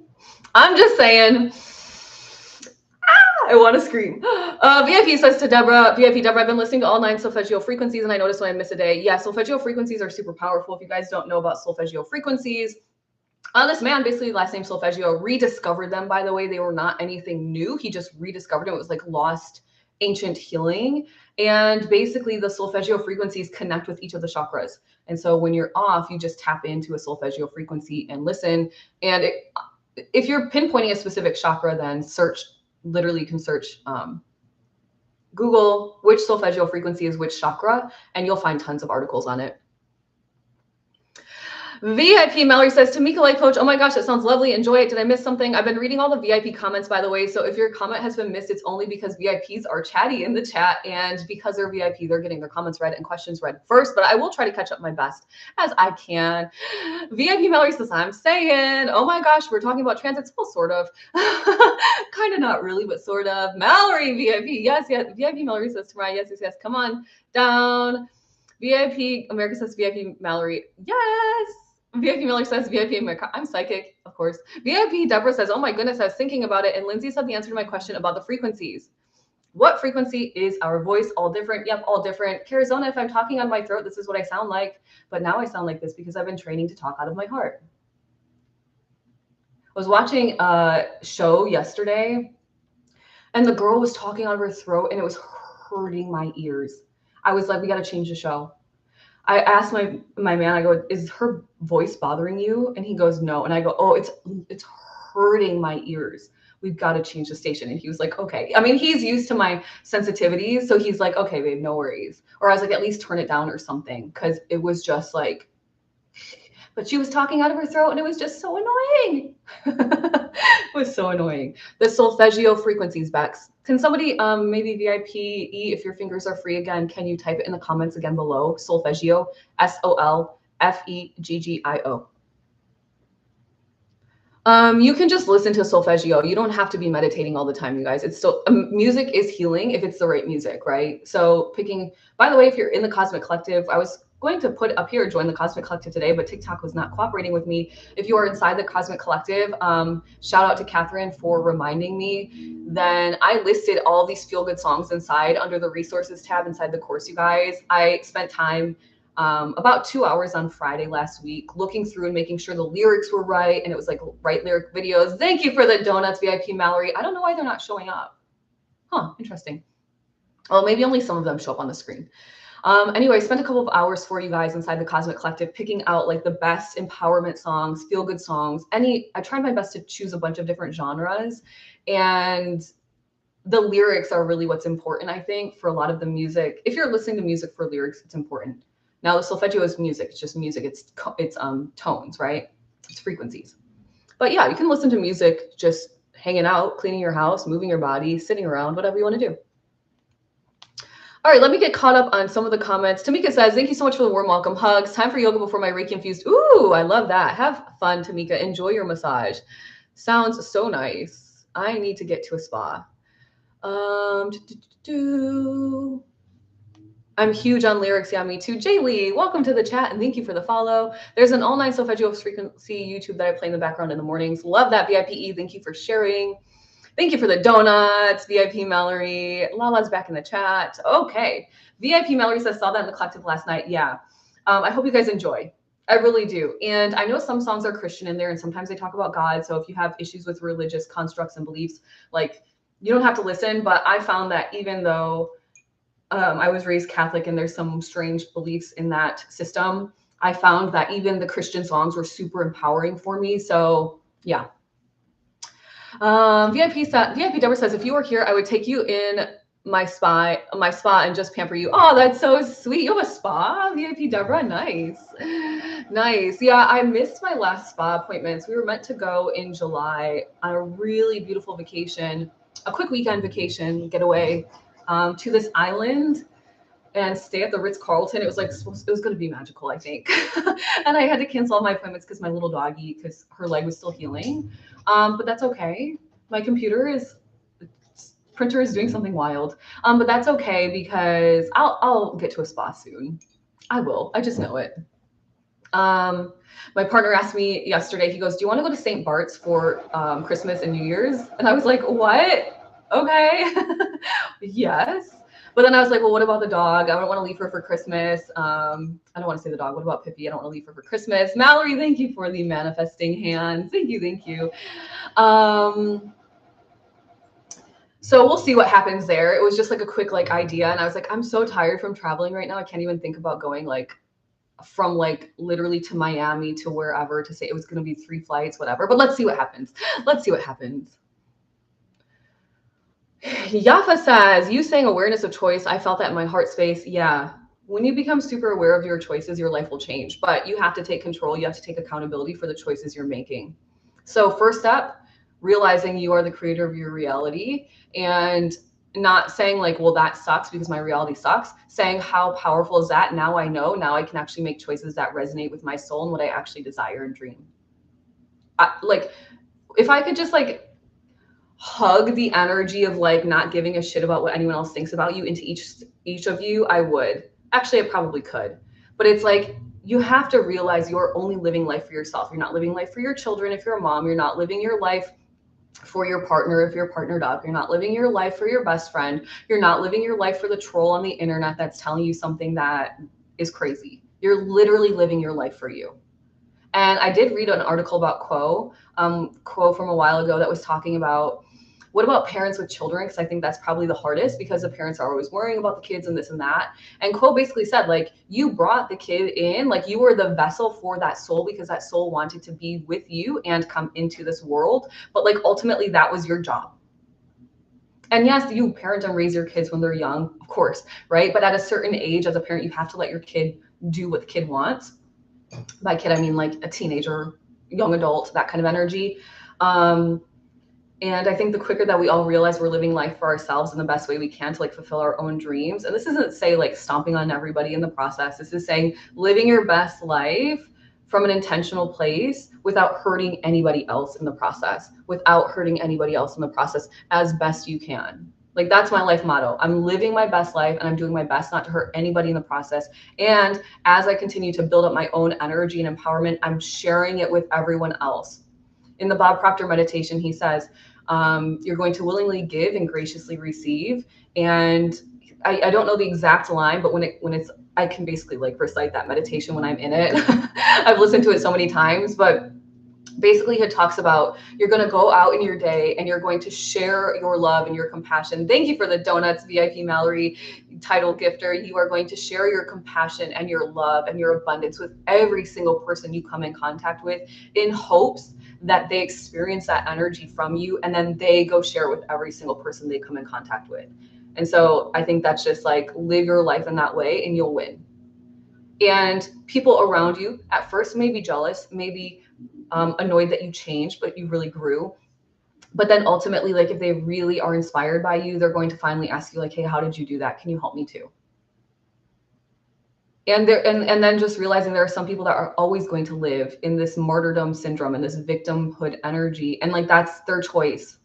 I want to scream. VIP says to Deborah, VIP Deborah, I've been listening to all 9 solfeggio frequencies and I noticed when I miss a day. Yeah, solfeggio frequencies are super powerful. If you guys don't know about solfeggio frequencies, this man, basically last name Solfeggio, rediscovered them, by the way. They were not anything new. He just rediscovered them. It was like lost ancient healing. And basically the solfeggio frequencies connect with each of the chakras. And so when you're off, you just tap into a solfeggio frequency and listen. And if you're pinpointing a specific chakra, then literally you can search Google which solfeggio frequency is which chakra, and you'll find tons of articles on it. VIP Mallory says, Tamika Life Coach, oh my gosh, that sounds lovely. Enjoy it. Did I miss something? I've been reading all the VIP comments, by the way. So if your comment has been missed, it's only because VIPs are chatty in the chat. And because they're VIP, they're getting their comments read and questions read first. But I will try to catch up my best as I can. VIP Mallory says, I'm saying, oh my gosh, we're talking about transits. Well, sort of. Kind of not really, but sort of. Mallory VIP. Yes, yes. VIP Mallory says to Mariah, yes, yes, yes. Come on down. VIP, America says VIP Mallory. Yes. VIP Miller says VIP America. I'm psychic, of course. VIP Deborah says, oh my goodness, I was thinking about it. And Lindsay said the answer to my question about the frequencies. What frequency is our voice? All different. Yep, all different. Carizona, if I'm talking on my throat, this is what I sound like. But now I sound like this because I've been training to talk out of my heart. I was watching a show yesterday and the girl was talking out of her throat and it was hurting my ears. I was like, we got to change the show. I asked my man, I go, is her voice bothering you? And he goes, no. And I go, oh, it's hurting my ears. We've got to change the station. And he was like, okay. I mean, he's used to my sensitivities. So he's like, okay, babe, no worries. Or I was like, at least turn it down or something. Cause it was just like, but she was talking out of her throat and it was just so annoying. It was so annoying. The solfeggio frequencies, Bex. Can somebody maybe VIP if your fingers are free again, can you type it in the comments again below? Solfeggio, SOLFEGGIO. You can just listen to solfeggio. You don't have to be meditating all the time, you guys. It's still music is healing if it's the right music, right? So picking, by the way, if you're in the Cosmic Collective, I was going to put up here, join the Cosmic Collective today, but TikTok was not cooperating with me. If you are inside the Cosmic Collective, shout out to Catherine for reminding me. Then I listed all these feel-good songs inside under the resources tab inside the course, you guys. I spent time about 2 hours on Friday last week, looking through and making sure the lyrics were right. And it was like right lyric videos. Thank you for the donuts, VIP Mallory. I don't know why they're not showing up. Huh, interesting. Well, maybe only some of them show up on the screen. Anyway, I spent a couple of hours for you guys inside the Cosmic Collective, picking out like the best empowerment songs, feel good songs. I tried my best to choose a bunch of different genres, and the lyrics are really what's important, I think, for a lot of the music. If you're listening to music for lyrics, it's important. Now the solfeggio is music. It's just music. It's tones, right? It's frequencies. But yeah, you can listen to music just hanging out, cleaning your house, moving your body, sitting around, whatever you want to do. All right, let me get caught up on some of the comments. Tamika says, thank you so much for the warm welcome hugs. Time for yoga before my Reiki infused. Ooh, I love that. Have fun, Tamika. Enjoy your massage. Sounds so nice. I need to get to a spa. I'm huge on lyrics. Yeah, me too. Jay Lee, welcome to the chat and thank you for the follow. There's an all-night solfeggio frequency YouTube that I play in the background in the mornings. Love that, VIPE. Thank you for sharing. Thank you for the donuts, VIP Mallory. Lala's back in the chat. Okay. VIP Mallory says, saw that in the collective last night. Yeah. I hope you guys enjoy. I really do. And I know some songs are Christian in there and sometimes they talk about God. So if you have issues with religious constructs and beliefs, like you don't have to listen. But I found that even though I was raised Catholic and there's some strange beliefs in that system, I found that even the Christian songs were super empowering for me. So yeah. VIP Deborah says, if you were here, I would take you in my spa and just pamper you. Oh, that's so sweet. You have a spa, VIP Deborah. Nice. Nice. Yeah, I missed my last spa appointments. We were meant to go in July on a really beautiful vacation, a quick weekend vacation getaway to this island and stay at the Ritz-Carlton. It was like, it was going to be magical, I think. And I had to cancel all my appointments because my little doggy, because her leg was still healing. But that's okay. My printer is doing something wild. But that's okay because I'll get to a spa soon. I will. I just know it. My partner asked me yesterday, he goes, do you want to go to St. Bart's for Christmas and New Year's? And I was like, what? Okay. Yes. But then I was like, well, what about the dog? I don't want to leave her for Christmas. I don't want to say the dog. What about Pippi? I don't want to leave her for Christmas. Mallory, thank you for the manifesting hands. Thank you. Thank you. So we'll see what happens there. It was just like a quick idea. And I was like, I'm so tired from traveling right now. I can't even think about going from literally to Miami to wherever to say it was going to be 3 flights, whatever. But let's see what happens. Let's see what happens. Yafa says, you saying awareness of choice, I felt that in my heart space. Yeah. When you become super aware of your choices, your life will change. But you have to take control. You have to take accountability for the choices you're making. So first step, realizing you are the creator of your reality and not saying well, that sucks because my reality sucks. Saying how powerful is that? Now I know. Now I can actually make choices that resonate with my soul and what I actually desire and dream. If I could just hug the energy of not giving a shit about what anyone else thinks about you into each of you, I would. Actually, it probably could. But it's like, you have to realize you're only living life for yourself. You're not living life for your children. If you're a mom, you're not living your life for your partner if you're partnered up. You're not living your life for your best friend. You're not living your life for the troll on the internet that's telling you something that is crazy. You're literally living your life for you. And I did read an article about Quo from a while ago that was talking about, what about parents with children? Because I think that's probably the hardest, because the parents are always worrying about the kids and this and that. And Quo basically said, like, you brought the kid in, like you were the vessel for that soul, because that soul wanted to be with you and come into this world. But like, ultimately that was your job. And yes, you parent and raise your kids when they're young, of course, right? But at a certain age as a parent, you have to let your kid do what the kid wants. By kid, I mean like a teenager, young adult, that kind of energy. And I think the quicker that we all realize we're living life for ourselves in the best way we can to like fulfill our own dreams. And this isn't say like stomping on everybody in the process. This is saying living your best life from an intentional place without hurting anybody else in the process, as best you can. Like, that's my life motto. I'm living my best life and I'm doing my best not to hurt anybody in the process. And as I continue to build up my own energy and empowerment, I'm sharing it with everyone else. In the Bob Proctor meditation, he says, you're going to willingly give and graciously receive. And I don't know the exact line, but when it's, I can basically like recite that meditation when I'm in it. I've listened to it so many times, but basically he talks about, you're going to go out in your day and you're going to share your love and your compassion. Thank you for the donuts, VIP Mallory title gifter. You are going to share your compassion and your love and your abundance with every single person you come in contact with, in hopes that they experience that energy from you, and then they go share with every single person they come in contact with. And so I think that's just like, live your life in that way and you'll win. And people around you at first may be jealous, maybe annoyed that you changed, but you really grew. But then ultimately, like, if they really are inspired by you, they're going to finally ask you like, hey, how did you do that? Can you help me too? And then just realizing there are some people that are always going to live in this martyrdom syndrome and this victimhood energy. And like, that's their choice.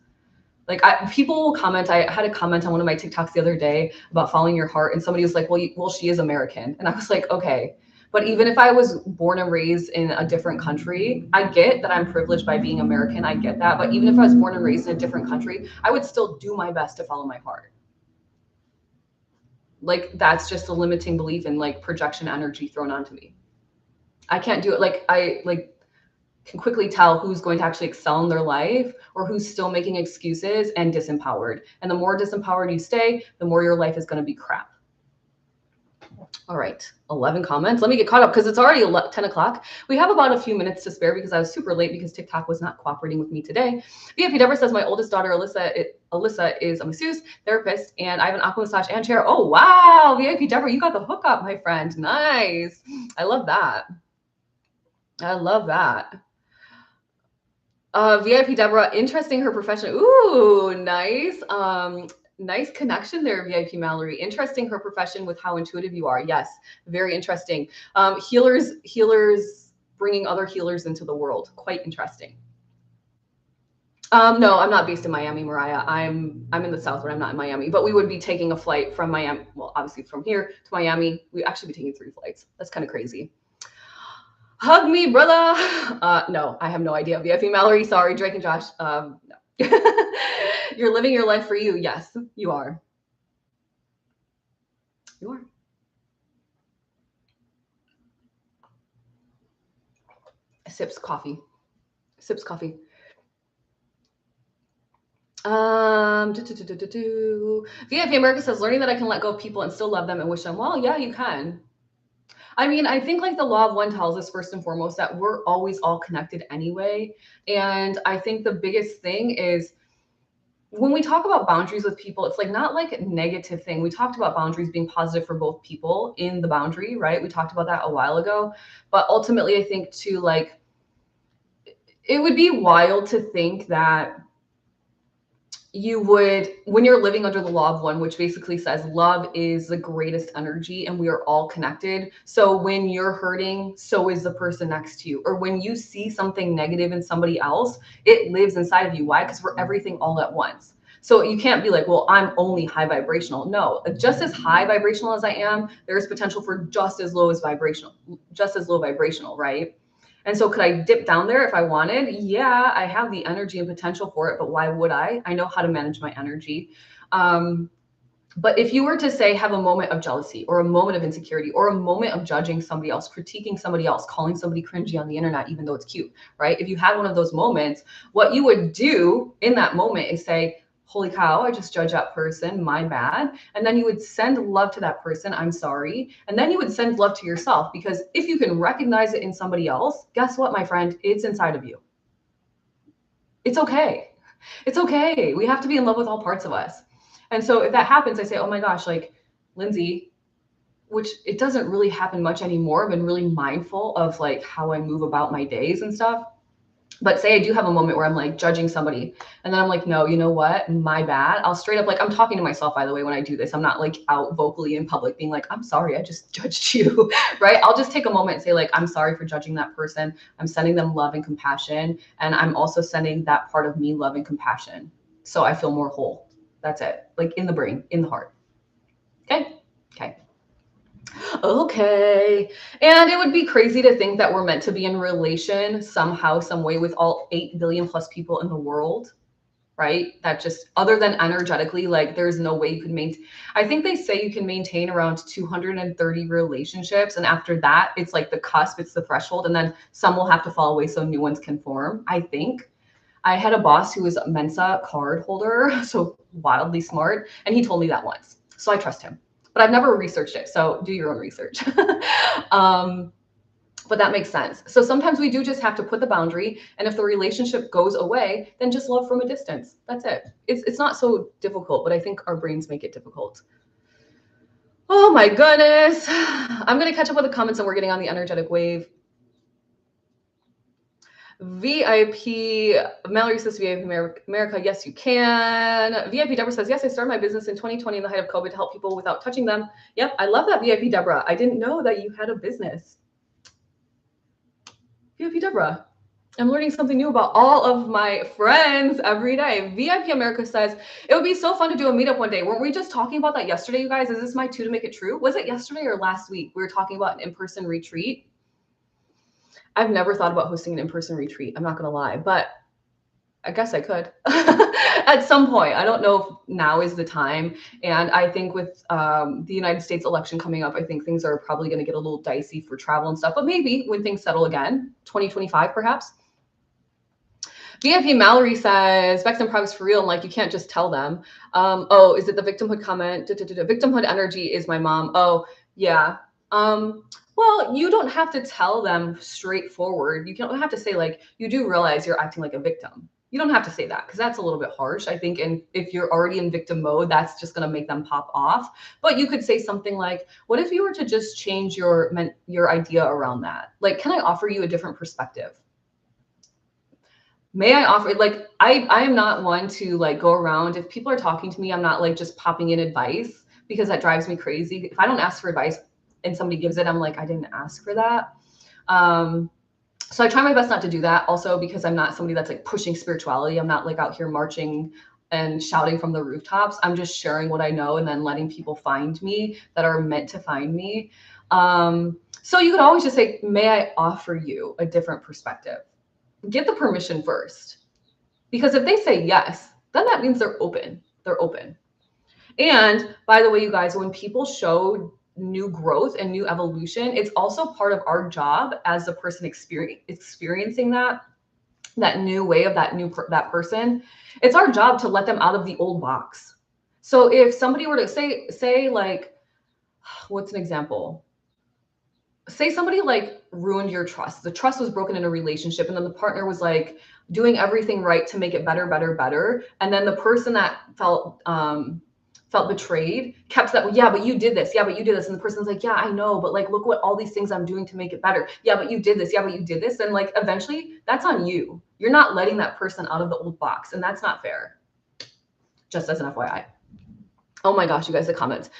Like, people will comment. I had a comment on one of my TikToks the other day about following your heart. And somebody was like, well, she is American. And I was like, okay. But even if I was born and raised in a different country, I get that I'm privileged by being American. I get that. But even if I was born and raised in a different country, I would still do my best to follow my heart. Like, that's just a limiting belief in like projection energy thrown onto me. I can't do it. Like, I can quickly tell who's going to actually excel in their life or who's still making excuses and disempowered. And the more disempowered you stay, the more your life is going to be crap. All right, 11 comments. Let me get caught up because it's already 10 o'clock. We have about a few minutes to spare because I was super late because TikTok was not cooperating with me today. VIP Deborah says, my oldest daughter, Alyssa is a masseuse therapist, and I have an aqua massage and chair. Oh, wow. VIP Deborah, you got the hookup, my friend. Nice. I love that. I love that. VIP Deborah, interesting her profession. Ooh, nice. Nice connection there, VIP Mallory. Interesting her profession with how intuitive you are. Yes, very interesting. Healers bringing other healers into the world. Quite interesting. No, I'm not based in Miami, Mariah. I'm in the South, but I'm not in Miami. But we would be taking a flight from Miami. Well, obviously from here to Miami. We'd actually be taking 3 flights. That's kind of crazy. Hug me, brother. No, I have no idea. VIP Mallory, sorry. Drake and Josh. No. You're living your life for you. Yes, you are. You are. Sips coffee. Sips coffee. VIP America says, learning that I can let go of people and still love them and wish them well. Yeah, you can. I mean, I think like the law of one tells us first and foremost that we're always all connected anyway. And I think the biggest thing is when we talk about boundaries with people, it's like not like a negative thing. We talked about boundaries being positive for both people in the boundary, right? We talked about that a while ago. But ultimately, I think too, like, it would be wild to think that you would, when you're living under the law of one, which basically says love is the greatest energy and we are all connected. So when you're hurting, so is the person next to you. Or when you see something negative in somebody else, it lives inside of you. Why? Because we're everything all at once. So you can't be like, well, I'm only high vibrational. No, just as high vibrational as I am, there's potential for just as low vibrational, right? And so could I dip down there if I wanted? Yeah, I have the energy and potential for it, but why would I? I know how to manage my energy. But if you were to say, have a moment of jealousy or a moment of insecurity or a moment of judging somebody else, critiquing somebody else, calling somebody cringy on the internet, even though it's cute, right? If you had one of those moments, what you would do in that moment is say, holy cow, I just judged that person, my bad. And then you would send love to that person, I'm sorry. And then you would send love to yourself, because if you can recognize it in somebody else, guess what, my friend? It's inside of you. It's okay. It's okay. We have to be in love with all parts of us. And so if that happens, I say, oh my gosh, like Lindsay, which it doesn't really happen much anymore. I've been really mindful of like how I move about my days and stuff. But say I do have a moment where I'm like judging somebody, and then I'm like, no, you know what? My bad. I'll straight up, like, I'm talking to myself, by the way, when I do this. I'm not like out vocally in public being like, I'm sorry, I just judged you, right? I'll just take a moment and say, like, I'm sorry for judging that person. I'm sending them love and compassion. And I'm also sending that part of me love and compassion. So I feel more whole. That's it. Like in the brain, in the heart. Okay. Okay. Okay. And it would be crazy to think that we're meant to be in relation somehow, some way with all 8 billion plus people in the world, right? That just, other than energetically, like there's no way you can maintain. I think they say you can maintain around 230 relationships. And after that, it's like the cusp, it's the threshold. And then some will have to fall away so new ones can form, I think. I had a boss who was a Mensa card holder, so wildly smart. And he told me that once. So I trust him. But I've never researched it. So do your own research. But that makes sense. So sometimes we do just have to put the boundary. And if the relationship goes away, then just love from a distance. That's it. It's not so difficult, but I think our brains make it difficult. Oh my goodness. I'm going to catch up with the comments, and we're getting on the energetic wave. VIP, Mallory says VIP America, yes, you can. VIP Deborah says, yes, I started my business in 2020 in the height of COVID to help people without touching them. Yep, I love that, VIP Deborah. I didn't know that you had a business. VIP Deborah, I'm learning something new about all of my friends every day. VIP America says, it would be so fun to do a meetup one day. Weren't we just talking about that yesterday, you guys? Is this my 2 to make it true? Was it yesterday or last week? We were talking about an in-person retreat. I've never thought about hosting an in-person retreat. I'm not going to lie, but I guess I could at some point. I don't know if now is the time. And I think with the United States election coming up, I think things are probably going to get a little dicey for travel and stuff, but maybe when things settle again, 2025, perhaps. VIP Mallory says, Vex and Progress for real. And like, you can't just tell them. Oh, is it the victimhood comment? Victimhood energy is my mom. Oh, yeah. Well, you don't have to tell them straightforward. You don't have to say, like, you do realize you're acting like a victim. You don't have to say that, because that's a little bit harsh, I think. And if you're already in victim mode, that's just going to make them pop off. But you could say something like, what if you were to just change your idea around that? Like, can I offer you a different perspective? May I offer, like, I am not one to like go around. If people are talking to me, I'm not like just popping in advice, because that drives me crazy. If I don't ask for advice and somebody gives it, I'm like, I didn't ask for that. So I try my best not to do that, also because I'm not somebody that's like pushing spirituality. I'm not like out here marching and shouting from the rooftops. I'm just sharing what I know and then letting people find me that are meant to find me. So you could always just say, may I offer you a different perspective? Get the permission first, because if they say yes, then that means they're open. They're open. And by the way, you guys, when people show new growth and new evolution, it's also part of our job as the person experiencing that new way of that person. It's our job to let them out of the old box. So if somebody were to say like, what's an example? Say somebody like ruined your trust. The trust was broken in a relationship, and then the partner was like doing everything right to make it better. And then the person that felt betrayed kept that, yeah, but you did this. Yeah, but you did this. And the person's like, yeah, I know, but like, look what all these things I'm doing to make it better. Yeah, but you did this. Yeah, but you did this. And like, eventually that's on you. You're not letting that person out of the old box, and that's not fair. Just as an FYI. Oh my gosh, you guys, the comments.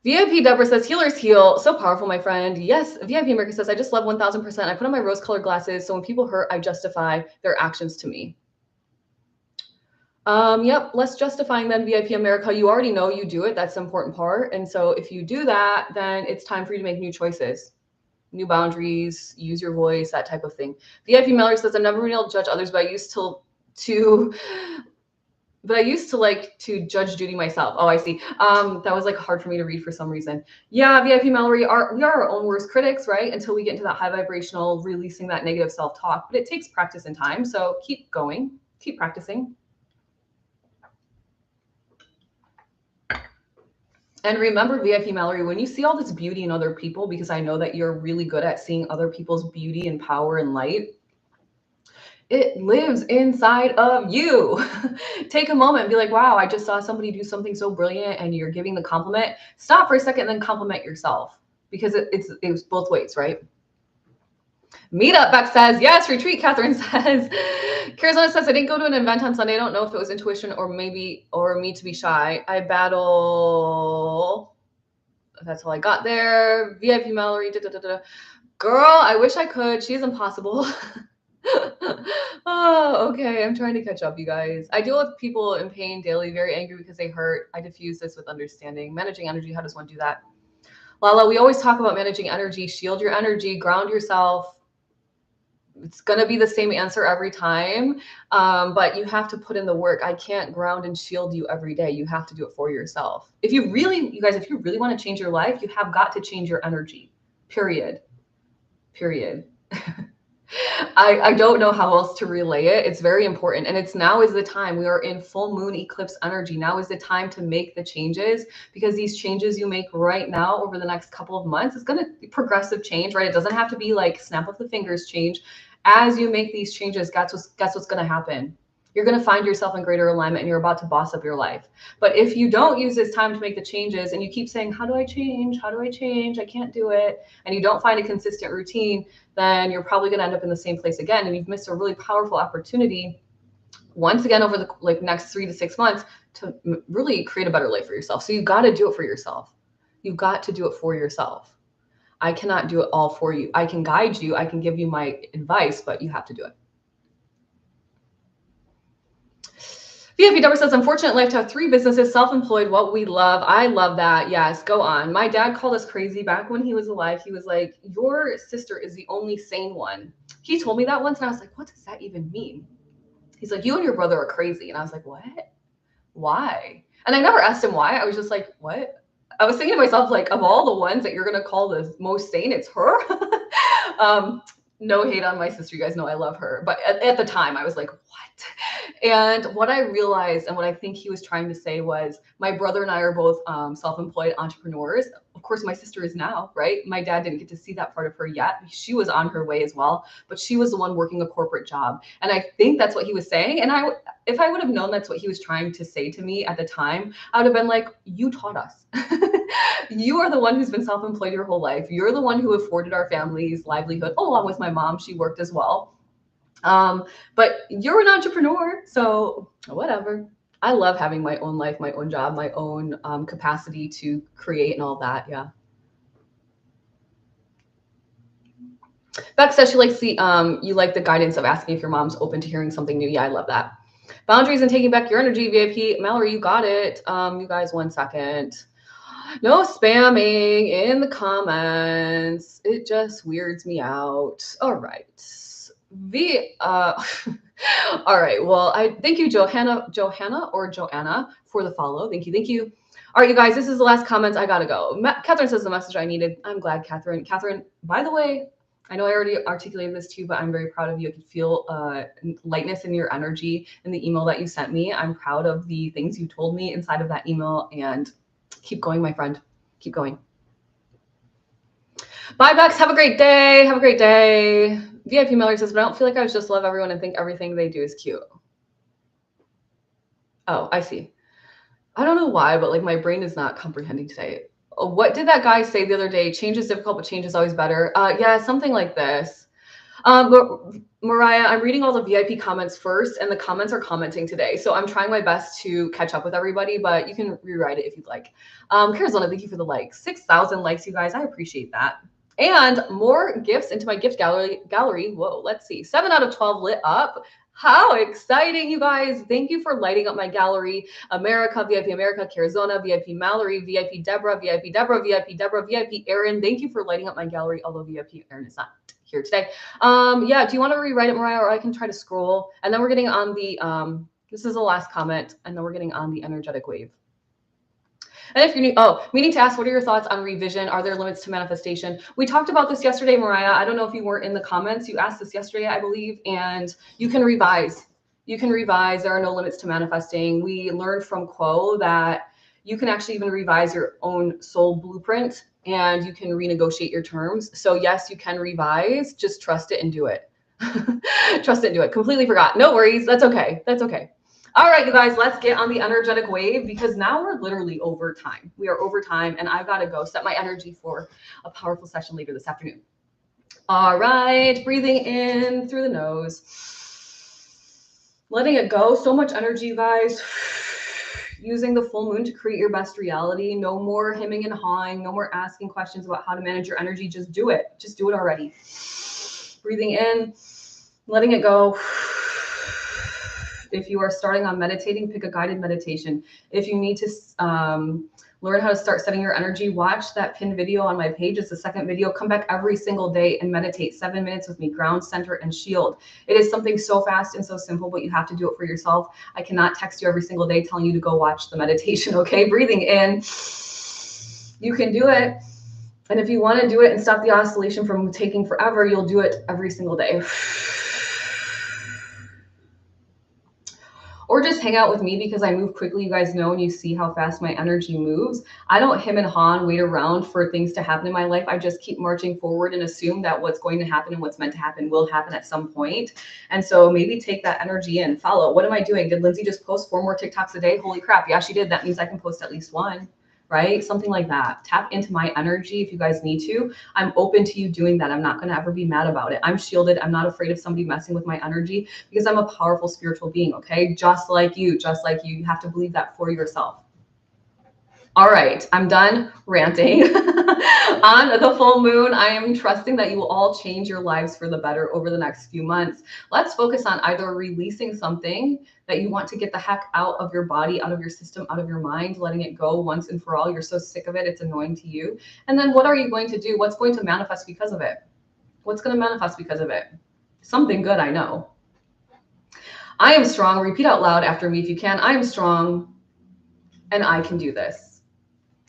VIP Deborah says, healers heal. So powerful, my friend. Yes. VIP America says, I just love 1000%. I put on my rose colored glasses. So when people hurt, I justify their actions to me. Yep. Less justifying than VIP America. You already know you do it. That's the important part. And so if you do that, then it's time for you to make new choices, new boundaries, use your voice, that type of thing. VIP Miller says, I've never been able to judge others, but I used to like to judge Judy myself. Oh, I see. That was like hard for me to read for some reason. Yeah, VIP Mallory, we are our own worst critics, right? Until we get into that high vibrational, releasing that negative self-talk. But it takes practice and time. So keep going, keep practicing. And remember, VIP Mallory, when you see all this beauty in other people, because I know that you're really good at seeing other people's beauty and power and light, it lives inside of you. Take a moment and be like, wow, I just saw somebody do something so brilliant, and you're giving the compliment. Stop for a second and then compliment yourself, because it's both ways, right? Meetup, Beck says, yes. Retreat, Catherine says. Carizona says, I didn't go to an event on Sunday. I don't know if it was intuition or me to be shy. I battle. That's all I got there. VIP Mallory. Girl, I wish I could. She's impossible. Oh, okay. I'm trying to catch up, you guys. I deal with people in pain daily, very angry because they hurt. I diffuse this with understanding. Managing energy. How does one do that? Lala, we always talk about managing energy. Shield your energy, ground yourself. It's going to be the same answer every time, but you have to put in the work. I can't ground and shield you every day. You have to do it for yourself. If you really want to change your life, you have got to change your energy, period. I don't know how else to relay it. It's very important. And now is the time. We are in full moon eclipse energy. Now is the time to make the changes, because these changes you make right now over the next couple of months is going to be progressive change, right? It doesn't have to be like snap of the fingers change. As you make these changes, guess what's going to happen? You're going to find yourself in greater alignment, and you're about to boss up your life. But if you don't use this time to make the changes, and you keep saying, how do I change? How do I change? I can't do it. And you don't find a consistent routine, then you're probably going to end up in the same place again. And you've missed a really powerful opportunity once again over the next 3 to 6 months to really create a better life for yourself. So you've got to do it for yourself. You've got to do it for yourself. I cannot do it all for you. I can guide you. I can give you my advice, but you have to do it. VFW says, unfortunate life to have 3 businesses, self-employed, what we love. I love that. Yes, go on. My dad called us crazy back when he was alive. He was like, your sister is the only sane one. He told me that once, and I was like, what does that even mean? He's like, you and your brother are crazy. And I was like, what? Why? And I never asked him why. I was just like, what? I was thinking to myself, like, of all the ones that you're going to call the most sane, it's her. No hate on my sister. You guys know I love her. But at the time, I was like, what? And what I realized, and what I think he was trying to say, was my brother and I are both self-employed entrepreneurs. Of course, my sister is now, right? My dad didn't get to see that part of her yet. She was on her way as well, but she was the one working a corporate job. And I think that's what he was saying. And if I would have known that's what he was trying to say to me at the time, I would have been like, you taught us. You are the one who's been self-employed your whole life. You're the one who afforded our family's livelihood. Oh, along with my mom, she worked as well. But you're an entrepreneur, so whatever. I love having my own life, my own job, my own capacity to create and all that. Yeah. Beck says she likes you like the guidance of asking if your mom's open to hearing something new. Yeah, I love that. Boundaries and taking back your energy, VIP. Mallory, you got it. You guys, 1 second. No spamming in the comments. It just weirds me out. All right. All right. Well, I thank you, Johanna for the follow. Thank you. All right, you guys, this is the last comments. I gotta go. Catherine says the message I needed. I'm glad, Catherine. Catherine, by the way, I know I already articulated this to you, but I'm very proud of you. I could feel lightness in your energy in the email that you sent me. I'm proud of the things you told me inside of that email, and keep going, my friend. Keep going. Bye, Bex. Have a great day. Have a great day. VIP Miller says, but I don't feel like I just love everyone and think everything they do is cute. Oh, I see. I don't know why, but like my brain is not comprehending today. What did that guy say the other day? Change is difficult, but change is always better. Yeah, something like this. But Mariah, I'm reading all the VIP comments first, and the comments are commenting today. So I'm trying my best to catch up with everybody, but you can rewrite it if you'd like. Carizona, thank you for the likes. 6,000 likes, you guys. I appreciate that. And more gifts into my gift gallery. Whoa, let's see. 7 out of 12 lit up. How exciting, you guys. Thank you for lighting up my gallery. America, VIP America, Carizona, VIP Mallory, VIP Deborah, VIP Deborah, VIP Deborah, VIP Aaron. Thank you for lighting up my gallery, although VIP Aaron is not here today. Yeah, do you want to rewrite it, Mariah, or I can try to scroll? And then we're getting on the, this is the last comment, and then we're getting on the energetic wave. And if you're new, meaning to ask, what are your thoughts on revision? Are there limits to manifestation? We talked about this yesterday, Mariah. I don't know if you weren't in the comments. You asked this yesterday, I believe, and you can revise. You can revise. There are no limits to manifesting. We learned from Quo that you can actually even revise your own soul blueprint, and you can renegotiate your terms. So yes, you can revise. Just trust it and do it. Trust it and do it. Completely forgot. No worries. That's okay. That's okay. All right, you guys, let's get on the energetic wave because now we're literally over time. We are over time, and I've got to go set my energy for a powerful session later this afternoon. All right, breathing in through the nose. Letting it go. So much energy, you guys. Using the full moon to create your best reality. No more hemming and hawing. No more asking questions about how to manage your energy. Just do it. Just do it already. Breathing in, letting it go. If you are starting on meditating, pick a guided meditation. If you need to learn how to start setting your energy, watch that pinned video on my page. It's the second video. Come back every single day and meditate 7 minutes with me, ground, center, and shield. It is something so fast and so simple, but you have to do it for yourself. I cannot text you every single day telling you to go watch the meditation, okay? Breathing in, you can do it. And if you want to do it and stop the oscillation from taking forever, you'll do it every single day. Or just hang out with me because I move quickly. You guys know, and you see how fast my energy moves. I don't hem and haw and wait around for things to happen in my life. I just keep marching forward and assume that what's going to happen and what's meant to happen will happen at some point. And so maybe take that energy in, follow. What am I doing? Did Lindsay just post 4 more TikToks a day? Holy crap. Yeah, she did. That means I can post at least 1. Right? Something like that. Tap into my energy if you guys need to. I'm open to you doing that. I'm not going to ever be mad about it. I'm shielded. I'm not afraid of somebody messing with my energy because I'm a powerful spiritual being, okay? Just like you, just like you. You have to believe that for yourself. All right, I'm done ranting. On the full moon, I am trusting that you will all change your lives for the better over the next few months. Let's focus on either releasing something that you want to get the heck out of your body, out of your system, out of your mind, letting it go once and for all. You're so sick of it, it's annoying to you. And then what are you going to do? What's going to manifest because of it? What's going to manifest because of it? Something good, I know. I am strong. Repeat out loud after me if you can. I am strong and I can do this.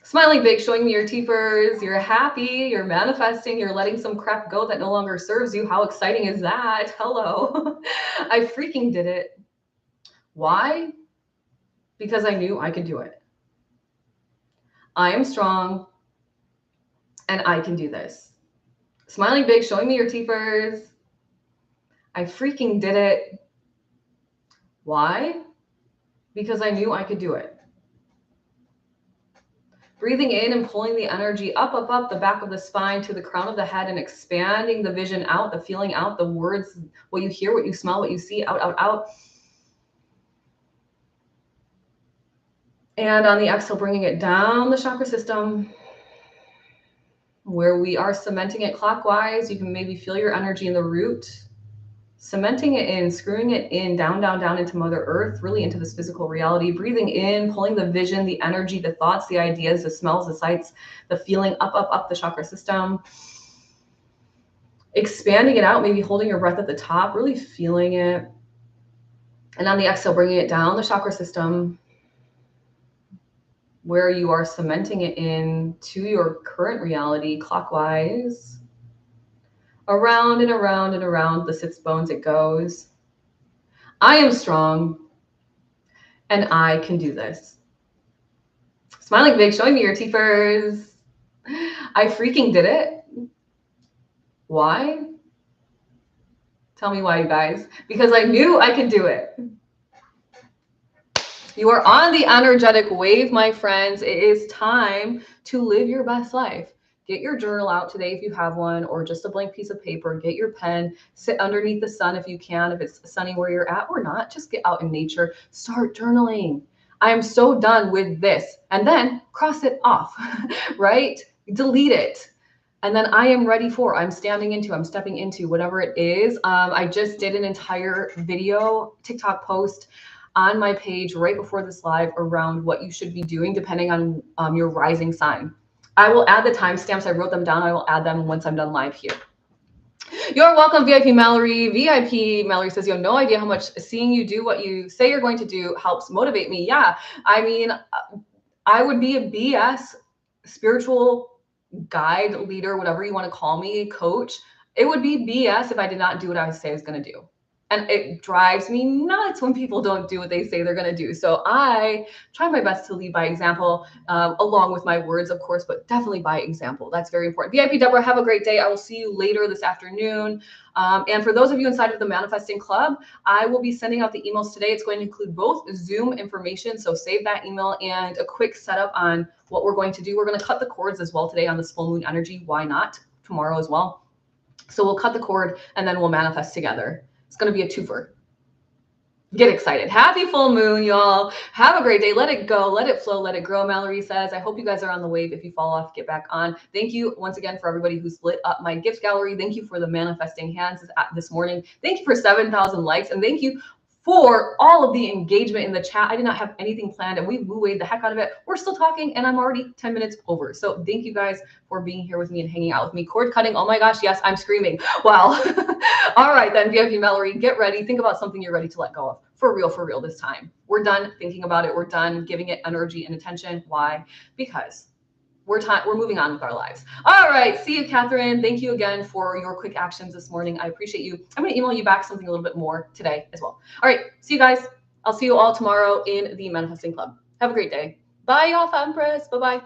Smiling big, showing me your teethers. You're happy, you're manifesting, you're letting some crap go that no longer serves you. How exciting is that? Hello. I freaking did it. Why? Because I knew I could do it. I am strong and I can do this. Smiling big, showing me your teethers. I freaking did it. Why? Because I knew I could do it. Breathing in and pulling the energy up, up, up the back of the spine to the crown of the head and expanding the vision out, the feeling out, the words, what you hear, what you smell, what you see, out, out, out. And on the exhale, bringing it down the chakra system where we are cementing it clockwise. You can maybe feel your energy in the root, cementing it in, screwing it in, down, down, down into Mother Earth, really into this physical reality. Breathing in, pulling the vision, the energy, the thoughts, the ideas, the smells, the sights, the feeling up, up, up the chakra system. Expanding it out, maybe holding your breath at the top, really feeling it. And on the exhale, bringing it down the chakra system where you are cementing it in to your current reality clockwise. Around and around and around the sits bones it goes. I am strong and I can do this. Smiling big, showing me your teethers. I freaking did it. Why? Tell me why, you guys. Because I knew I could do it. You are on the energetic wave, my friends. It is time to live your best life. Get your journal out today if you have one, or just a blank piece of paper. Get your pen, sit underneath the sun if you can, if it's sunny where you're at or not, just get out in nature, start journaling. I am so done with this. And then cross it off, right? Delete it. And then I am ready for, I'm stepping into whatever it is. I just did an entire video, TikTok post on my page right before this live around what you should be doing depending on your rising sign. I will add the timestamps. I wrote them down. I will add them once I'm done live here. You're welcome, VIP Mallory. VIP Mallory says, you have no idea how much seeing you do what you say you're going to do helps motivate me. Yeah, I mean, I would be a BS spiritual guide, leader, whatever you want to call me, coach. It would be BS if I did not do what I say I was going to do. And it drives me nuts when people don't do what they say they're going to do. So I try my best to lead by example, along with my words, of course, but definitely by example. That's very important. VIP Deborah, have a great day. I will see you later this afternoon. And for those of you inside of the Manifesting Club, I will be sending out the emails today. It's going to include both Zoom information, so save that email, and a quick setup on what we're going to do. We're going to cut the cords as well today on this full moon energy. Why not? Tomorrow as well. So we'll cut the cord and then we'll manifest together. It's going to be a twofer. Get excited. Happy full moon, y'all. Have a great day. Let it go. Let it flow. Let it grow. Mallory says, I hope you guys are on the wave. If you fall off, get back on. Thank you once again for everybody who's lit up my gift gallery. Thank you for the manifesting hands this morning. Thank you for 7,000 likes. And thank you for all of the engagement in the chat. I did not have anything planned and we woo-wayed the heck out of it. We're still talking and I'm already 10 minutes over. So thank you guys for being here with me and hanging out with me. Cord cutting. Oh my gosh. Yes, I'm screaming. Wow. All right then, VIP Mallory, get ready. Think about something you're ready to let go of. For real this time. We're done thinking about it. We're done giving it energy and attention. Why? Because we're moving on with our lives. All right. See you, Catherine. Thank you again for your quick actions this morning. I appreciate you. I'm going to email you back something a little bit more today as well. All right. See you guys. I'll see you all tomorrow in the Manifesting Club. Have a great day. Bye, y'all. Empress. Bye-bye.